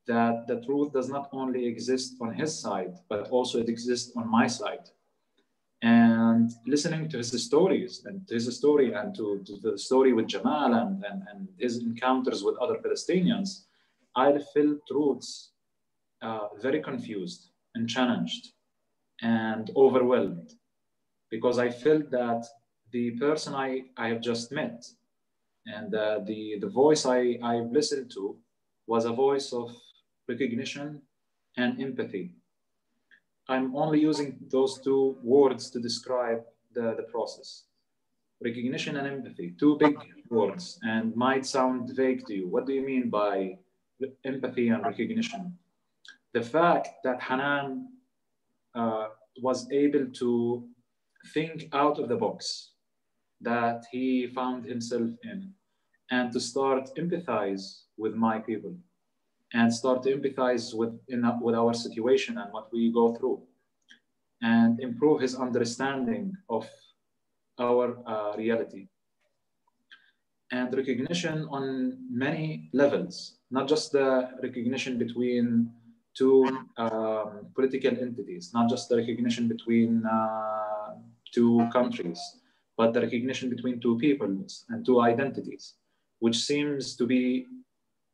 that the truth does not only exist on his side, but also it exists on my side. And listening to his stories and to his story and to the story with Jamal and his encounters with other Palestinians, I felt Roots very confused and challenged and overwhelmed, because I felt that the person I have just met and the voice I've listened to was a voice of recognition and empathy. I'm only using those two words to describe the process. Recognition and empathy, two big words, and might sound vague to you. What do you mean by empathy and recognition? The fact that Hanan was able to think out of the box that he found himself in, and to start empathize with my people and start to empathize with our situation and what we go through, and improve his understanding of our reality. And recognition on many levels, not just the recognition between two political entities, not just the recognition between two countries, but the recognition between two peoples and two identities, which seems to be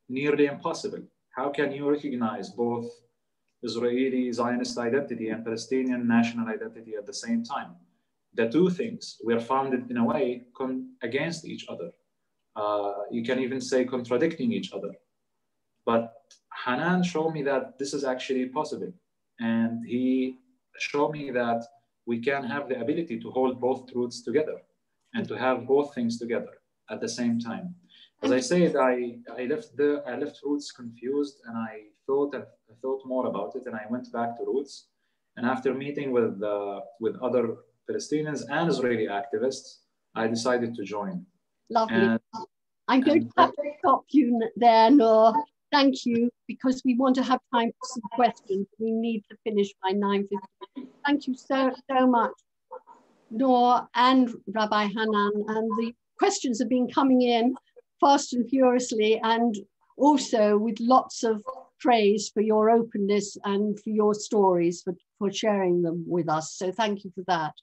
nearly impossible. How can you recognize both Israeli Zionist identity and Palestinian national identity at the same time? The two things were founded in a way against each other. You can even say contradicting each other. But Hanan showed me that this is actually possible. And he showed me that we can have the ability to hold both truths together and to have both things together at the same time. As I said, I left Roots confused, and I thought more about it, and I went back to Roots. And after meeting with other Palestinians and Israeli activists, I decided to join. Lovely. I'm going to have to stop you there, Noor. Thank you, because we want to have time for some questions. We need to finish by 9:15. Thank you so much, Noor and Rabbi Hanan. And the questions have been coming in fast and furiously, and also with lots of praise for your openness and for your stories, for sharing them with us. So thank you for that.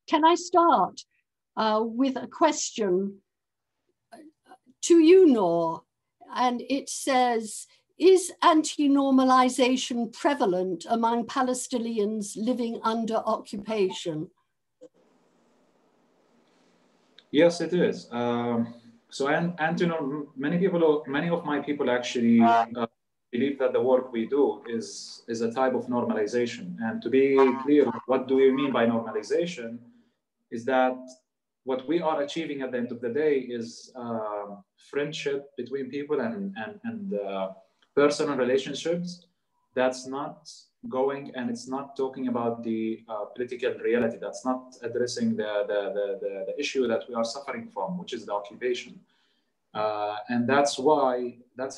Can I start with a question to you, Noor? And it says, is anti-normalization prevalent among Palestinians living under occupation? Yes, it is. So many of my people actually believe that the work we do is a type of normalization. And to be clear, what do we mean by normalization? Is that what we are achieving at the end of the day is friendship between people and personal relationships. That's not going, and it's not talking about the political reality. That's not addressing the issue that we are suffering from, which is the occupation. And that's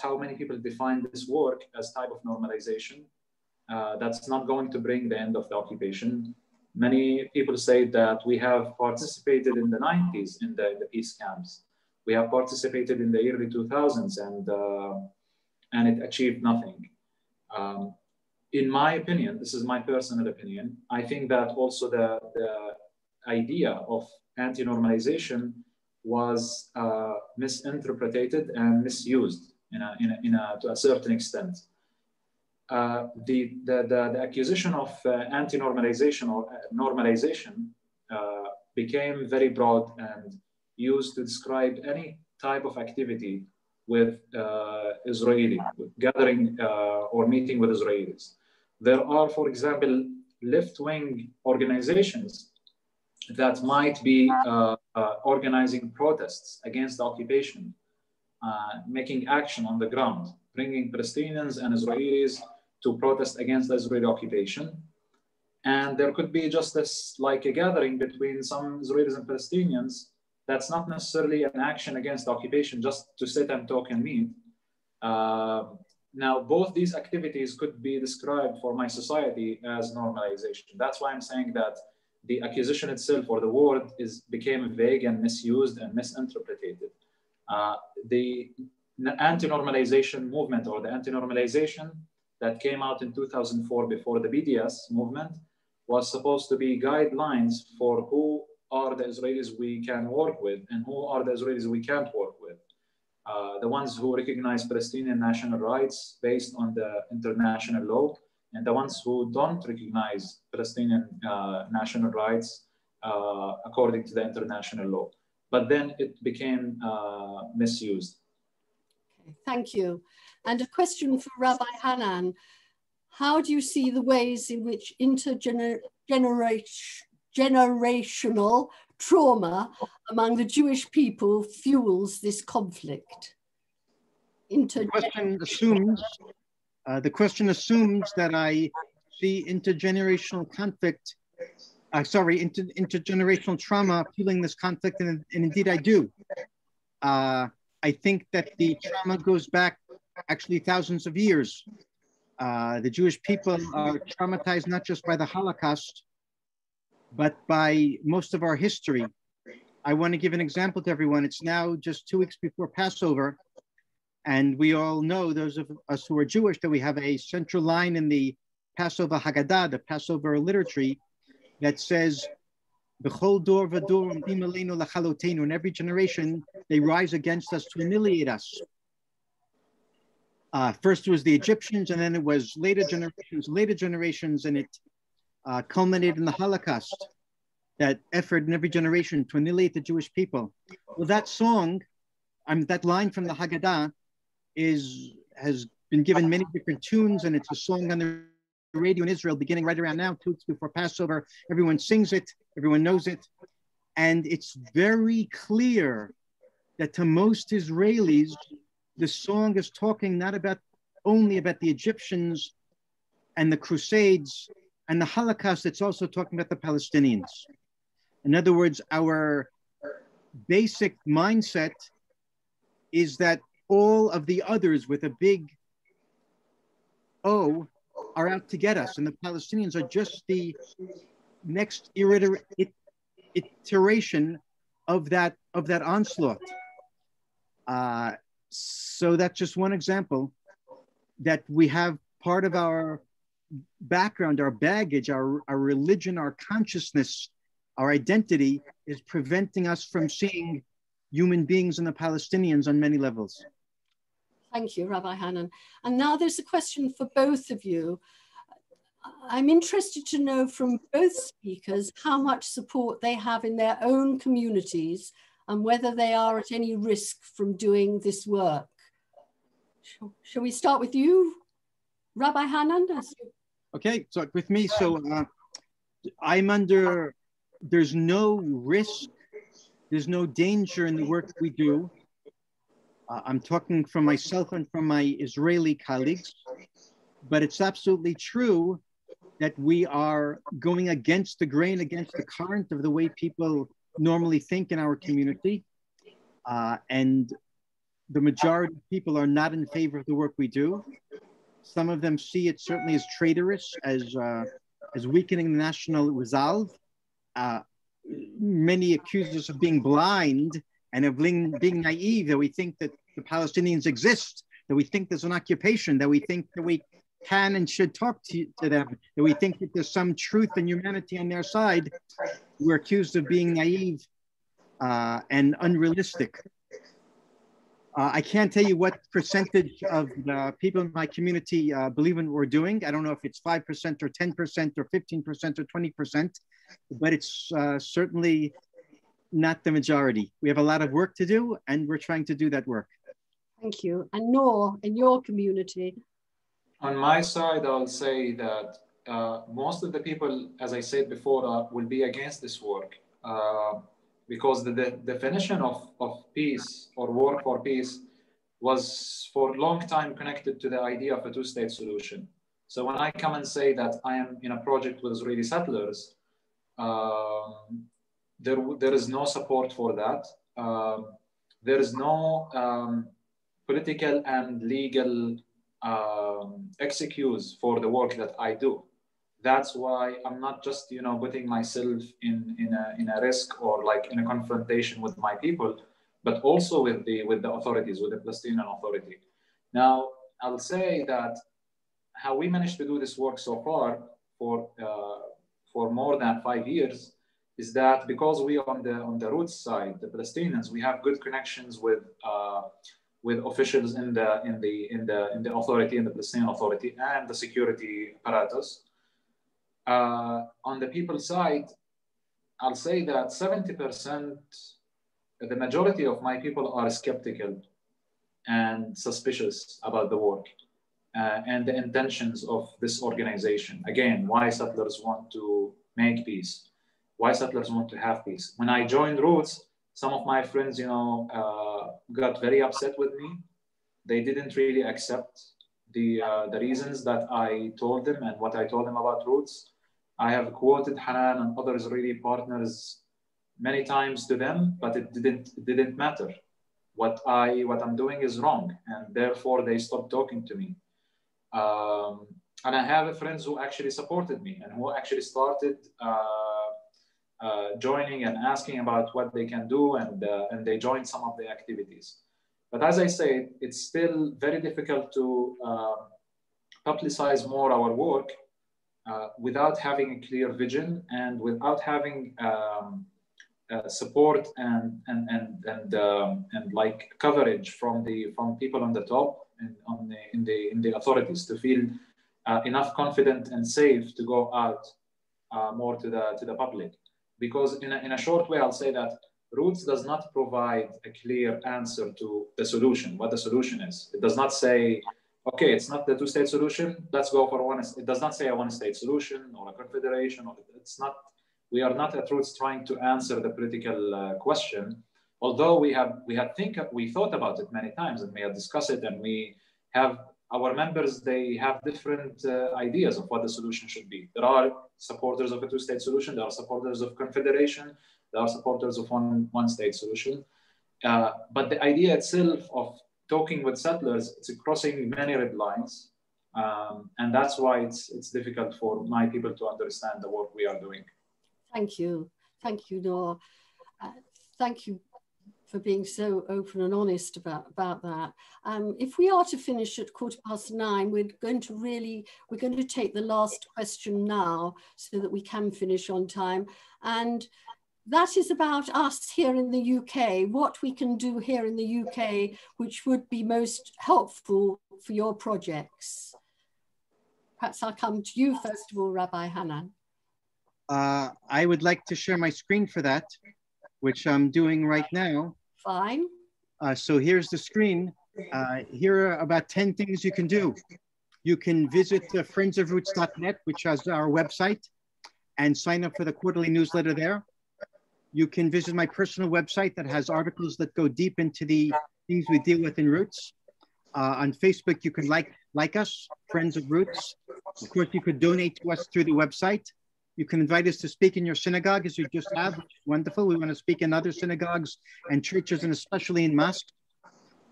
how many people define this work as type of normalization. That's not going to bring the end of the occupation. Many people say that we have participated in the 90s in the peace camps. We have participated in the early 2000s, and it achieved nothing. In my opinion, this is my personal opinion, I think that also the idea of anti-normalization was misinterpreted and misused to a certain extent. The accusation of anti-normalization or normalization became very broad and used to describe any type of activity with Israeli, gathering or meeting with Israelis. There are, for example, left-wing organizations that might be organizing protests against the occupation, making action on the ground, bringing Palestinians and Israelis to protest against the Israeli occupation. And there could be just like a gathering between some Israelis and Palestinians. That's not necessarily an action against the occupation, just to sit and talk and meet. Now, both these activities could be described for my society as normalization. That's why I'm saying that the accusation itself or the word became vague and misused and misinterpreted. The anti-normalization movement or the anti-normalization that came out in 2004 before the BDS movement was supposed to be guidelines for who are the Israelis we can work with and who are the Israelis we can't work with. The ones who recognize Palestinian national rights based on the international law, and the ones who don't recognize Palestinian national rights according to the international law. But then it became misused. Okay, thank you. And a question for Rabbi Hanan. How do you see the ways in which intergenerational trauma among the Jewish people fuels this conflict? The question assumes that I see intergenerational conflict, intergenerational trauma fueling this conflict, and indeed I do. I think that the trauma goes back actually thousands of years. The Jewish people are traumatized not just by the Holocaust, but by most of our history. I want to give an example to everyone. It's now just 2 weeks before Passover, and we all know, those of us who are Jewish, that we have a central line in the Passover Haggadah, the Passover liturgy, that says, "B'chol dor v'dor omdim aleinu lachaloteinu." In every generation, they rise against us to annihilate us. First it was the Egyptians, and then it was later generations, and it culminated in the Holocaust, that effort in every generation to annihilate the Jewish people. Well, that song, that line from the Haggadah has been given many different tunes, and it's a song on the radio in Israel beginning right around now, 2 weeks before Passover. Everyone sings it, everyone knows it. And it's very clear that to most Israelis, the song is talking not only about the Egyptians and the Crusades and the Holocaust, it's also talking about the Palestinians. In other words, our basic mindset is that all of the others with a big O are out to get us, and the Palestinians are just the next iteration of that onslaught. So that's just one example that we have part of our background, our baggage, our religion, our consciousness, our identity is preventing us from seeing human beings and the Palestinians on many levels. Thank you, Rabbi Hanan. And now there's a question for both of you. I'm interested to know from both speakers how much support they have in their own communities and whether they are at any risk from doing this work. Shall we start with you, Rabbi Hanan? Okay, so with me, there's no risk, there's no danger in the work we do. I'm talking from myself and from my Israeli colleagues, but it's absolutely true that we are going against the grain, against the current of the way people normally think in our community. And the majority of people are not in favor of the work we do. Some of them see it certainly as traitorous, as weakening the national resolve. Many accuse us of being blind and of being naive, that we think that the Palestinians exist, that we think there's an occupation, that we think that we can and should talk to them, that we think that there's some truth and humanity on their side. We're accused of being naive and unrealistic. I can't tell you what percentage of the people in my community believe in what we're doing. I don't know if it's 5% or 10% or 15% or 20%, but it's certainly not the majority. We have a lot of work to do, and we're trying to do that work. Thank you. And Noor, in your community? On my side, I'll say that most of the people, as I said before, will be against this work because the definition of peace or work for peace was for a long time connected to the idea of a two-state solution. So when I come and say that I am in a project with Israeli settlers, there is no support for that. There is no political and legal excuse for the work that I do. That's why I'm not just putting myself in a risk or like in a confrontation with my people, but also with the authorities, with the Palestinian Authority. Now I'll say that how we managed to do this work so far for more than 5 years is that because we are on the roots side, the Palestinians, we have good connections with officials in the authority, in the Palestinian Authority, and the security apparatus. On the people side, I'll say that 70%, the majority of my people are skeptical and suspicious about the work and the intentions of this organization. Again, why settlers want to make peace, why settlers want to have peace. When I joined Roots, some of my friends, got very upset with me. They didn't really accept the reasons that I told them and what I told them about Roots. I have quoted Hanan and other Israeli partners many times to them, but it didn't matter. what I'm doing is wrong, and therefore they stopped talking to me. And I have friends who actually supported me and who actually started joining and asking about what they can do, and they joined some of the activities. But as I say, it's still very difficult to publicize more our work without having a clear vision and without having support and like coverage from people on the top and in the authorities to feel enough confident and safe to go out more to the public. Because in a short way, I'll say that Roots does not provide a clear answer to the solution, what the solution is. It does not say, okay, it's not the two-state solution, let's go for one. It does not say a one-state solution or a confederation. Or it's not. We are not at Roots trying to answer the political question, although we thought about it many times and we have discussed it, and we have our members, they have different ideas of what the solution should be. There are supporters of a two-state solution, there are supporters of confederation, there are supporters of one-state solution. But the idea itself of talking with settlers, it's crossing many red lines. And that's why it's difficult for my people to understand the work we are doing. Thank you. Thank you, Noor. Thank you for being so open and honest about that. If we are to finish at 9:15, we're going to take the last question now so that we can finish on time. And that is about us here in the UK, what we can do here in the UK, which would be most helpful for your projects. Perhaps I'll come to you first of all, Rabbi Hanan. I would like to share my screen for that, which I'm doing right now. Fine. So here's the screen. Here are about 10 things you can do. You can visit friendsofroots.net, which has our website, and sign up for the quarterly newsletter there. You can visit my personal website that has articles that go deep into the things we deal with in Roots. On Facebook, you can like us, Friends of Roots. Of course, you could donate to us through the website. You can invite us to speak in your synagogue, as you just have, which is wonderful. We want to speak in other synagogues and churches, and especially in mosques.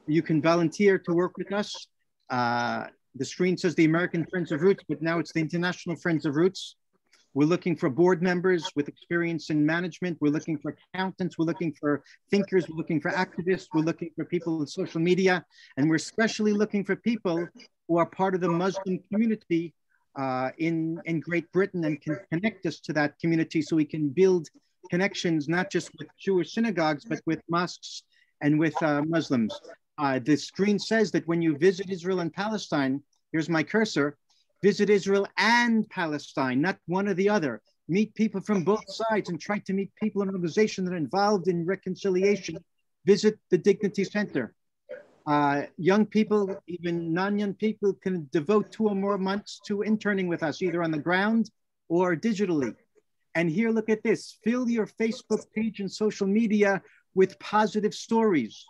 You can volunteer to work with us. The screen says the American Friends of Roots, but now it's the International Friends of Roots. We're looking for board members with experience in management. We're looking for accountants. We're looking for thinkers. We're looking for activists. We're looking for people in social media. And we're especially looking for people who are part of the Muslim community in Great Britain and can connect us to that community so we can build connections, not just with Jewish synagogues, but with mosques and with Muslims. The screen says that when you visit Israel and Palestine, here's my cursor, visit Israel and Palestine, not one or the other. Meet people from both sides and try to meet people in an organization that are involved in reconciliation. Visit the Dignity Center. Young people, even non-young people, can devote 2 or more months to interning with us, either on the ground or digitally. And here, look at this. Fill your Facebook page and social media with positive stories.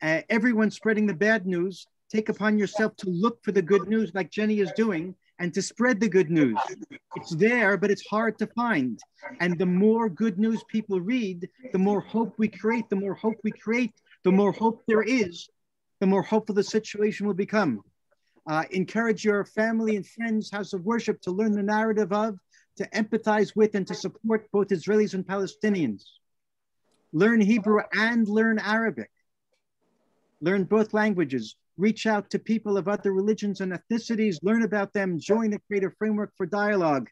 Everyone's spreading the bad news. Take upon yourself to look for the good news like Jenny is doing and to spread the good news. It's there, but it's hard to find. And the more good news people read, the more hope we create, the more hope we create, the more hope there is, the more hopeful the situation will become. Encourage your family and friends, house of worship, to learn the narrative of, to empathize with, and to support both Israelis and Palestinians. Learn Hebrew and learn Arabic. Learn both languages. Reach out to people of other religions and ethnicities, learn about them, join a creative framework for dialogue.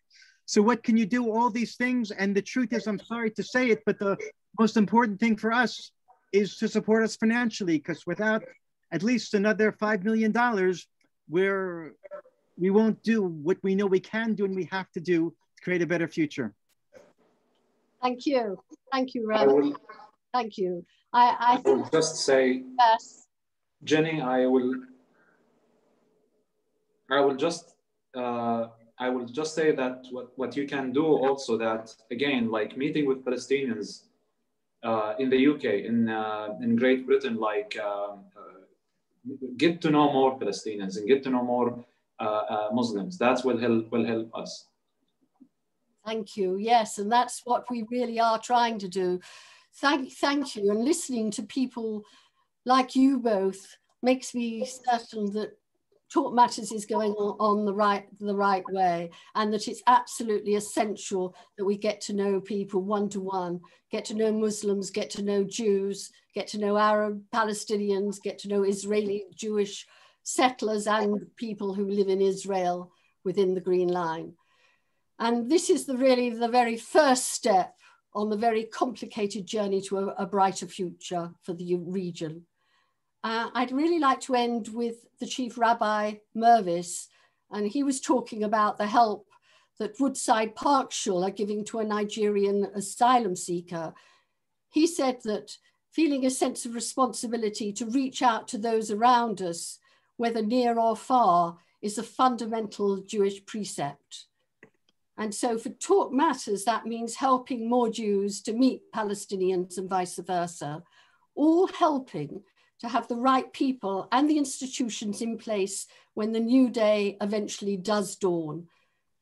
So what can you do? All these things. And the truth is, I'm sorry to say it, but the most important thing for us is to support us financially, because without at least another $5 million, we won't do what we know we can do and we have to do to create a better future. Thank you. Thank you, Rabbi. Thank you. I will just say, yes. Jenny, I will just say that what you can do also, that again, like meeting with Palestinians in the UK, in Great Britain, like get to know more Palestinians and get to know more Muslims. That will help us. Thank you. Yes, and that's what we really are trying to do. Thank you. And listening to people like you both, makes me certain that Talk Matters is going on the right way, and that it's absolutely essential that we get to know people one-to-one, get to know Muslims, get to know Jews, get to know Arab Palestinians, get to know Israeli Jewish settlers and people who live in Israel within the Green Line. And this is really the very first step on the very complicated journey to a brighter future for the region. I'd really like to end with the Chief Rabbi Mervis, and he was talking about the help that Woodside Park Shul are giving to a Nigerian asylum seeker. He said that feeling a sense of responsibility to reach out to those around us, whether near or far, is a fundamental Jewish precept. And so for Talk Matters, that means helping more Jews to meet Palestinians and vice versa, all helping to have the right people and the institutions in place when the new day eventually does dawn,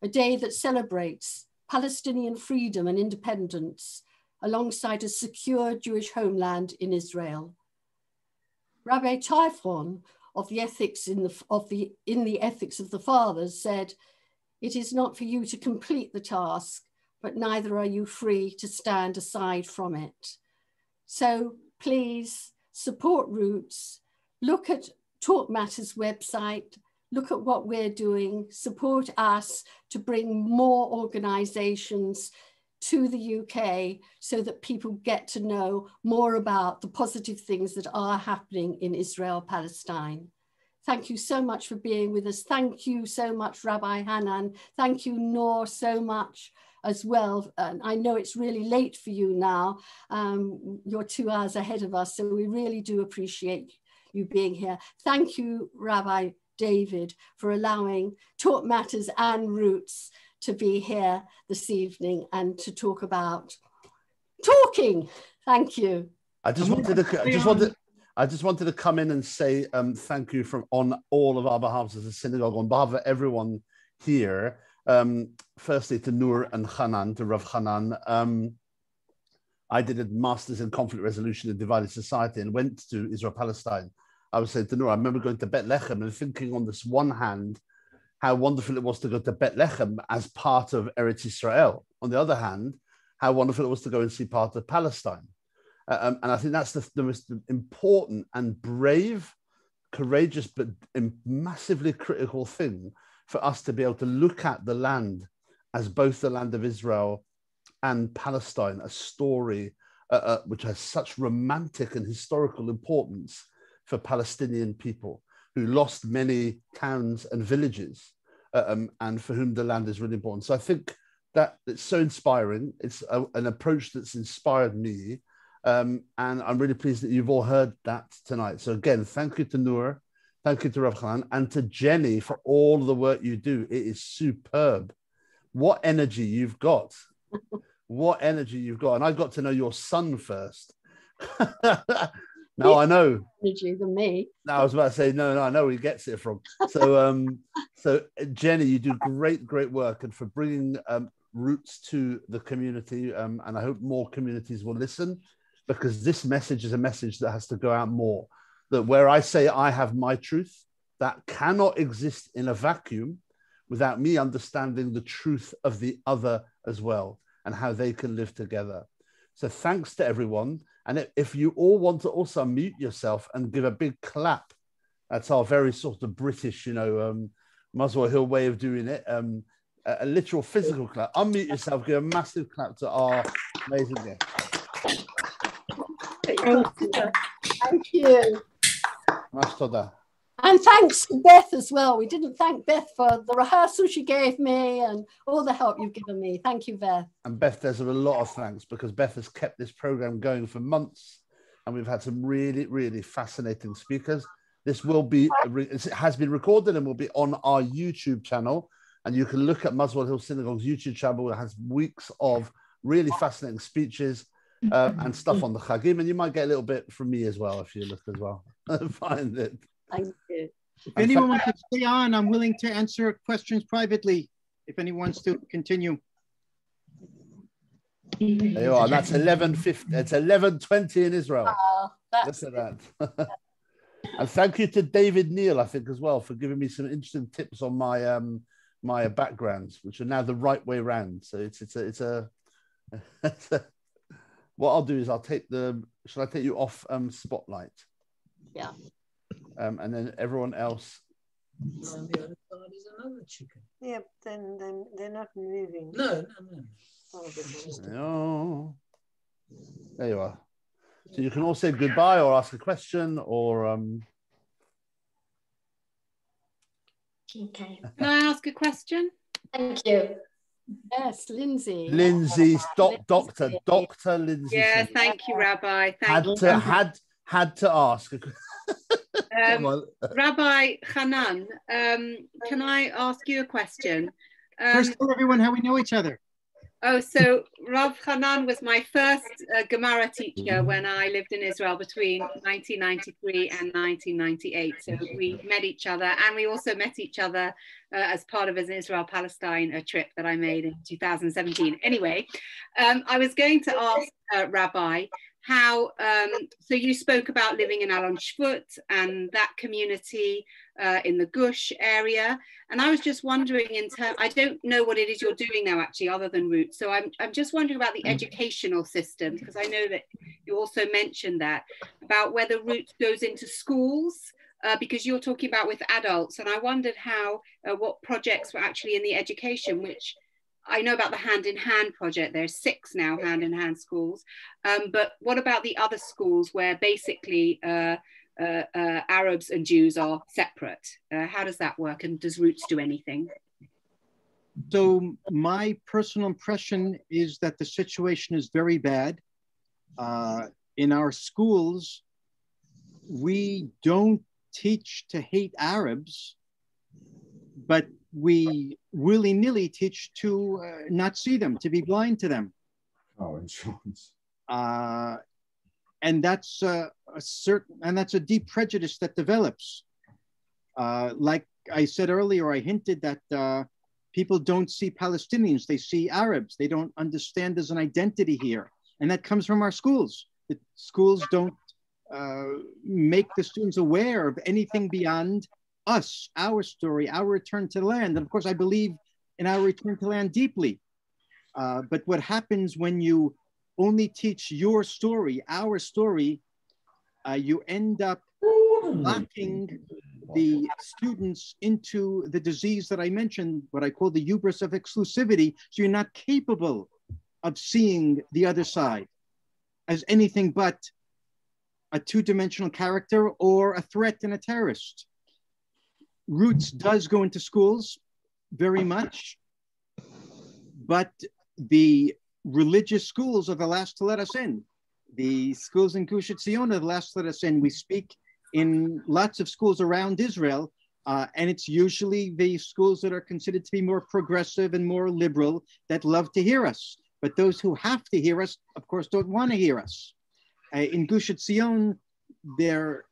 a day that celebrates Palestinian freedom and independence alongside a secure Jewish homeland in Israel. Rabbi Typhon of the Ethics in the Ethics of the Fathers said, "It is not for you to complete the task, but neither are you free to stand aside from it." So please, support Roots, look at Talk Matters website, look at what we're doing, support us to bring more organizations to the UK so that people get to know more about the positive things that are happening in Israel, Palestine. Thank you so much for being with us. Thank you so much, Rabbi Hanan. Thank you, Noor, so much as well. And I know it's really late for you now. You're 2 hours ahead of us, so we really do appreciate you being here. Thank you, Rabbi David, for allowing Talk Matters and Roots to be here this evening and to talk about talking. Thank you. I just wanted to come in and say thank you on all of our behalves as a synagogue, on behalf of everyone here. Firstly, to Noor and Hanan, to Rav Hanan. I did a master's in conflict resolution in divided society and went to Israel-Palestine. I was saying to Noor, I remember going to Bethlehem and thinking on this one hand, how wonderful it was to go to Bethlehem as part of Eretz Israel. On the other hand, how wonderful it was to go and see part of Palestine. And I think that's the most important and brave, courageous, but massively critical thing for us to be able to look at the land as both the land of Israel and Palestine, a story which has such romantic and historical importance for Palestinian people who lost many towns and villages and for whom the land is really important. So I think that it's so inspiring. It's an approach that's inspired me. And I'm really pleased that you've all heard that tonight. So again, thank you to Noor, thank you to Rav Hanan, and to Jenny for all the work you do. It is superb. What energy you've got. What energy you've got. And I got to know your son first. Now I know. Energy than me. No, I was about to say, no, I know where he gets it from. So, so Jenny, you do great work, and for bringing Roots to the community. And I hope more communities will listen, because this message is a message that has to go out more. That where I say I have my truth, that cannot exist in a vacuum without me understanding the truth of the other as well, and how they can live together. So thanks to everyone. And if you all want to also mute yourself and give a big clap, that's our very sort of British, Muswell Hill way of doing it. A literal physical clap. Unmute yourself, give a massive clap to our amazing guest. Thank you. Mashtoda. And thanks to Beth as well. We didn't thank Beth for the rehearsal she gave me and all the help you've given me. Thank you, Beth. And Beth deserves a lot of thanks, because Beth has kept this program going for months, and we've had some really, really fascinating speakers. This will be, it has been recorded and will be on our YouTube channel. And you can look at Muswell Hill Synagogue's YouTube channel. It has weeks of really fascinating speeches and stuff on the Chagim. And you might get a little bit from me as well if you look as well. Find it. Thank you. If anyone wants to stay on, I'm willing to answer questions privately if anyone wants to continue. There you are. That's 11:50. It's 11:20 in Israel. That's Look at that. And thank you to David Neal, I think, as well, for giving me some interesting tips on my my backgrounds, which are now the right way around. So it's a what I'll do is I'll take shall I take you off spotlight? Yeah. And then everyone else. On the other side is another chicken. Yeah, then they're not moving. No. Oh, there you are. So you can all say goodbye or ask a question or Okay. Can I ask a question? Thank you. Yes, Lindsay. Lindsay's Dr. Lindsay. Yeah, thank you, Rabbi. Thank you. Had to ask. Rabbi Hanan, can I ask you a question? First, tell everyone how we know each other. Oh, so Rav Hanan was my first Gemara teacher when I lived in Israel between 1993 and 1998. So we met each other, and we also met each other as part of an Israel-Palestine trip that I made in 2017. Anyway, I was going to ask Rabbi how, so you spoke about living in Alon Shvut and that community in the Gush area. And I was just wondering I don't know what it is you're doing now actually other than Roots. So I'm just wondering about the educational system, because I know that you also mentioned that, about whether Roots goes into schools, because you're talking about with adults. And I wondered how, what projects were actually in the education, which I know about the Hand in Hand project. There's 6 now Hand in Hand schools. But what about the other schools where basically Arabs and Jews are separate? How does that work? And does Roots do anything? So my personal impression is that the situation is very bad. In our schools, we don't teach to hate Arabs, but we willy-nilly teach to not see them, to be blind to them. Oh, insurance. And that's a deep prejudice that develops. Like I said earlier, I hinted that people don't see Palestinians, they see Arabs. They don't understand there's an identity here. And that comes from our schools. The schools don't make the students aware of anything beyond us, our story, our return to the land. And of course, I believe in our return to land deeply. But what happens when you only teach your story, our story, you end up locking the students into the disease that I mentioned, what I call the hubris of exclusivity. So you're not capable of seeing the other side as anything but a 2-dimensional character or a threat and a terrorist. Roots does go into schools very much, but the religious schools are the last to let us in. The schools in Gush Etzion are the last to let us in. We speak in lots of schools around Israel, and it's usually the schools that are considered to be more progressive and more liberal that love to hear us. But those who have to hear us, of course, don't want to hear us. In Gush Etzion, there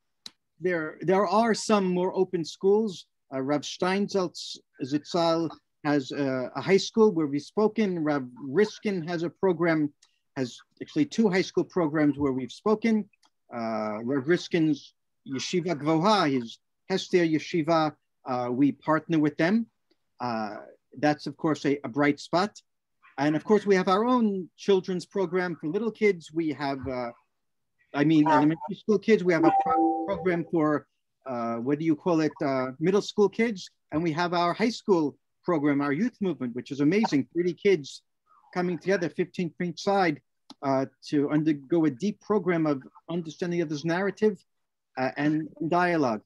are some more open schools. Rav Steinsaltz Zitzal has a high school where we've spoken. Rav Riskin has a program, has actually 2 high school programs where we've spoken. Rav Riskin's Yeshiva Gvoha, his Hester Yeshiva, we partner with them. That's of course a bright spot. And of course we have our own children's program for little kids. We have, elementary school kids. We have a program for, middle school kids. And we have our high school program, our youth movement, which is amazing. 30 kids coming together, 15 from each side, to undergo a deep program of understanding of this narrative and dialogue.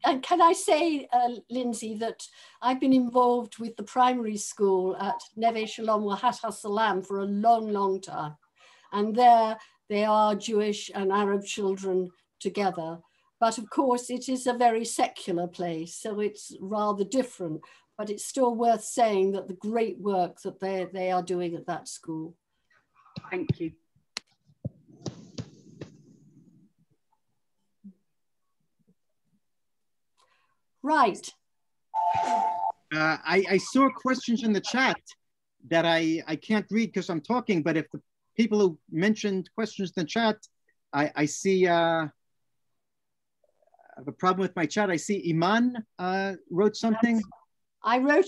And can I say, Lindsay, that I've been involved with the primary school at Neve Shalom Wahat HaSalam for a long, long time. And there they are Jewish and Arab children together. But of course, it is a very secular place, so it's rather different. But it's still worth saying that the great work that they are doing at that school. Thank you. Right. I saw questions in the chat that I can't read because I'm talking, but if the people who mentioned questions in the chat I see, I have a problem with my chat. I see Iman wrote something. I read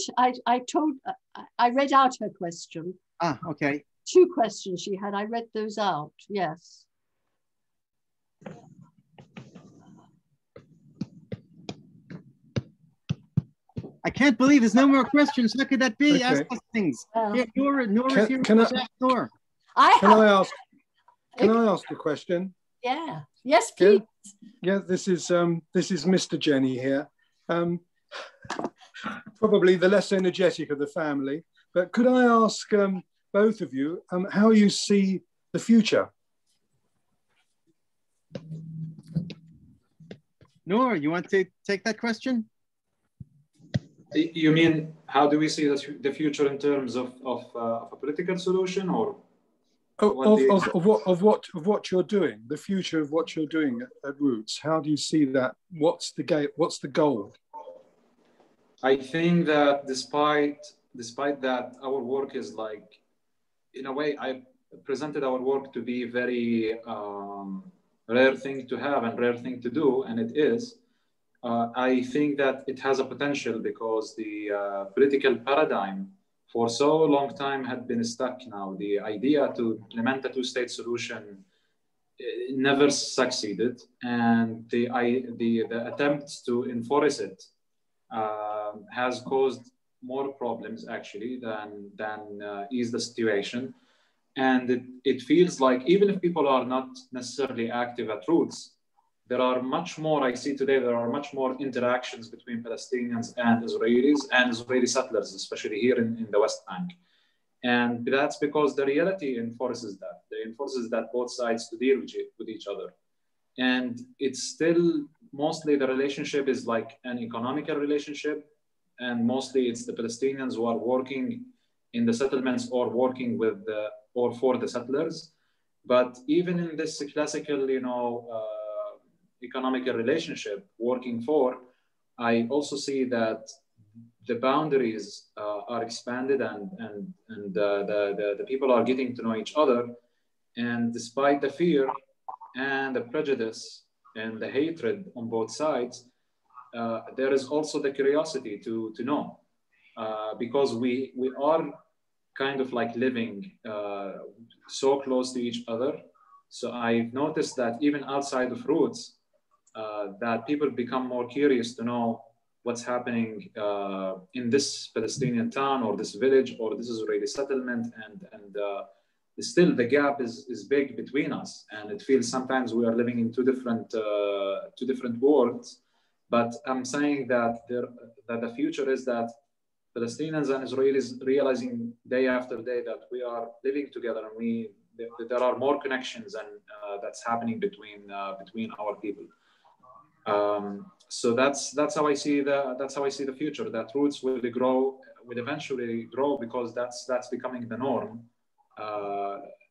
out her question. Ah, okay. 2 questions she had. I read those out, yes. I can't believe there's no more questions. How could that be? Okay. Ask us things. Yeah, Nora's here. Can I ask a question? Yeah. Yes, please. Yeah, this is Mr. Jenny here. Probably the less energetic of the family. But could I ask both of you how you see the future? Nora, you want to take that question? You mean, how do we see the future in terms of a political solution, or of what you're doing, the future of what you're doing at Roots? How do you see that? What's the goal? I think that despite that, our work is like, in a way, I presented our work to be very rare thing to have and rare thing to do, and it is. I think that it has a potential because the political paradigm for so long time had been stuck now. The idea to implement a two-state solution never succeeded, and the attempts to enforce it has caused more problems actually than ease the situation. And it feels like even if people are not necessarily active at Roots, there are much more, I see today, there are much more interactions between Palestinians and Israelis and Israeli settlers, especially here in the West Bank. And that's because the reality enforces that. It enforces that both sides to deal with each other. And it's still, mostly the relationship is like an economical relationship. And mostly it's the Palestinians who are working in the settlements or working with or for the settlers. But even in this classical, economical relationship working for, I also see that the boundaries are expanded and the people are getting to know each other. And despite the fear and the prejudice and the hatred on both sides, there is also the curiosity to know, because we are kind of like living so close to each other. So I've noticed that even outside of Roots, that people become more curious to know what's happening in this Palestinian town or this village or this Israeli settlement, and still the gap is big between us, and it feels sometimes we are living in two different worlds. But I'm saying that the future is that Palestinians and Israelis realizing day after day that we are living together, and there are more connections, and that's happening between our people. So that's how I see the future. That Roots will eventually grow because that's becoming the norm.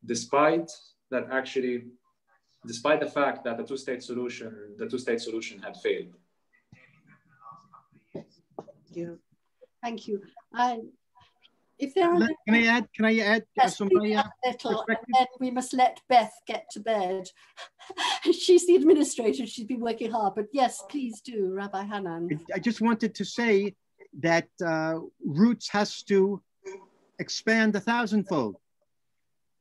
Despite the fact that the two-state solution had failed. Thank you. If there are, can I add yes, little, and then we must let Beth get to bed. She's the administrator. She's been working hard, but yes, please do, Rabbi Hanan. I just wanted to say that Roots has to expand 1,000-fold.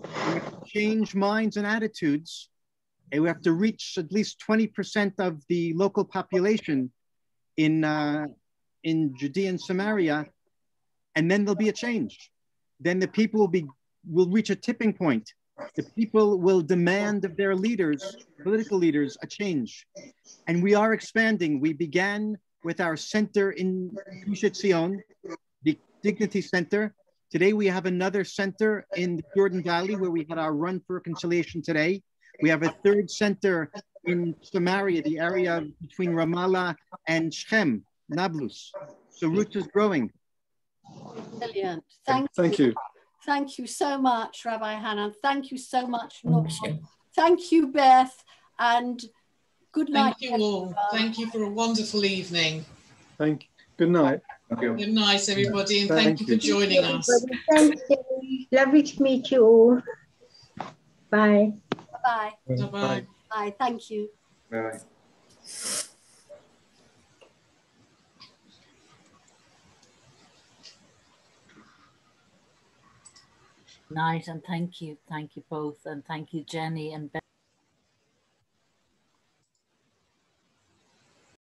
We have to change minds and attitudes, and we have to reach at least 20% of the local population in Judea and Samaria, and then there'll be a change. Then the people will reach a tipping point. The people will demand of their leaders, political leaders, a change. And we are expanding. We began with our center in Gush Etzion, the Dignity Center. Today we have another center in the Jordan Valley where we had our run for reconciliation today. We have a third center in Samaria, the area between Ramallah and Shechem, Nablus. So Roots is growing. Brilliant. Thank you. Thank you so much, Rabbi Hanan. Thank you so much, Noor. Thank you, Beth, and good night. Thank you all. Thank you for a wonderful evening. Thank you. Good night. Thank you. Good night, everybody, and thank you for joining us. Thank you. Lovely to meet you all. Bye. Bye-bye. Bye-bye. Bye. Thank you. Bye. Night, and thank you both, and thank you, Jenny and Ben.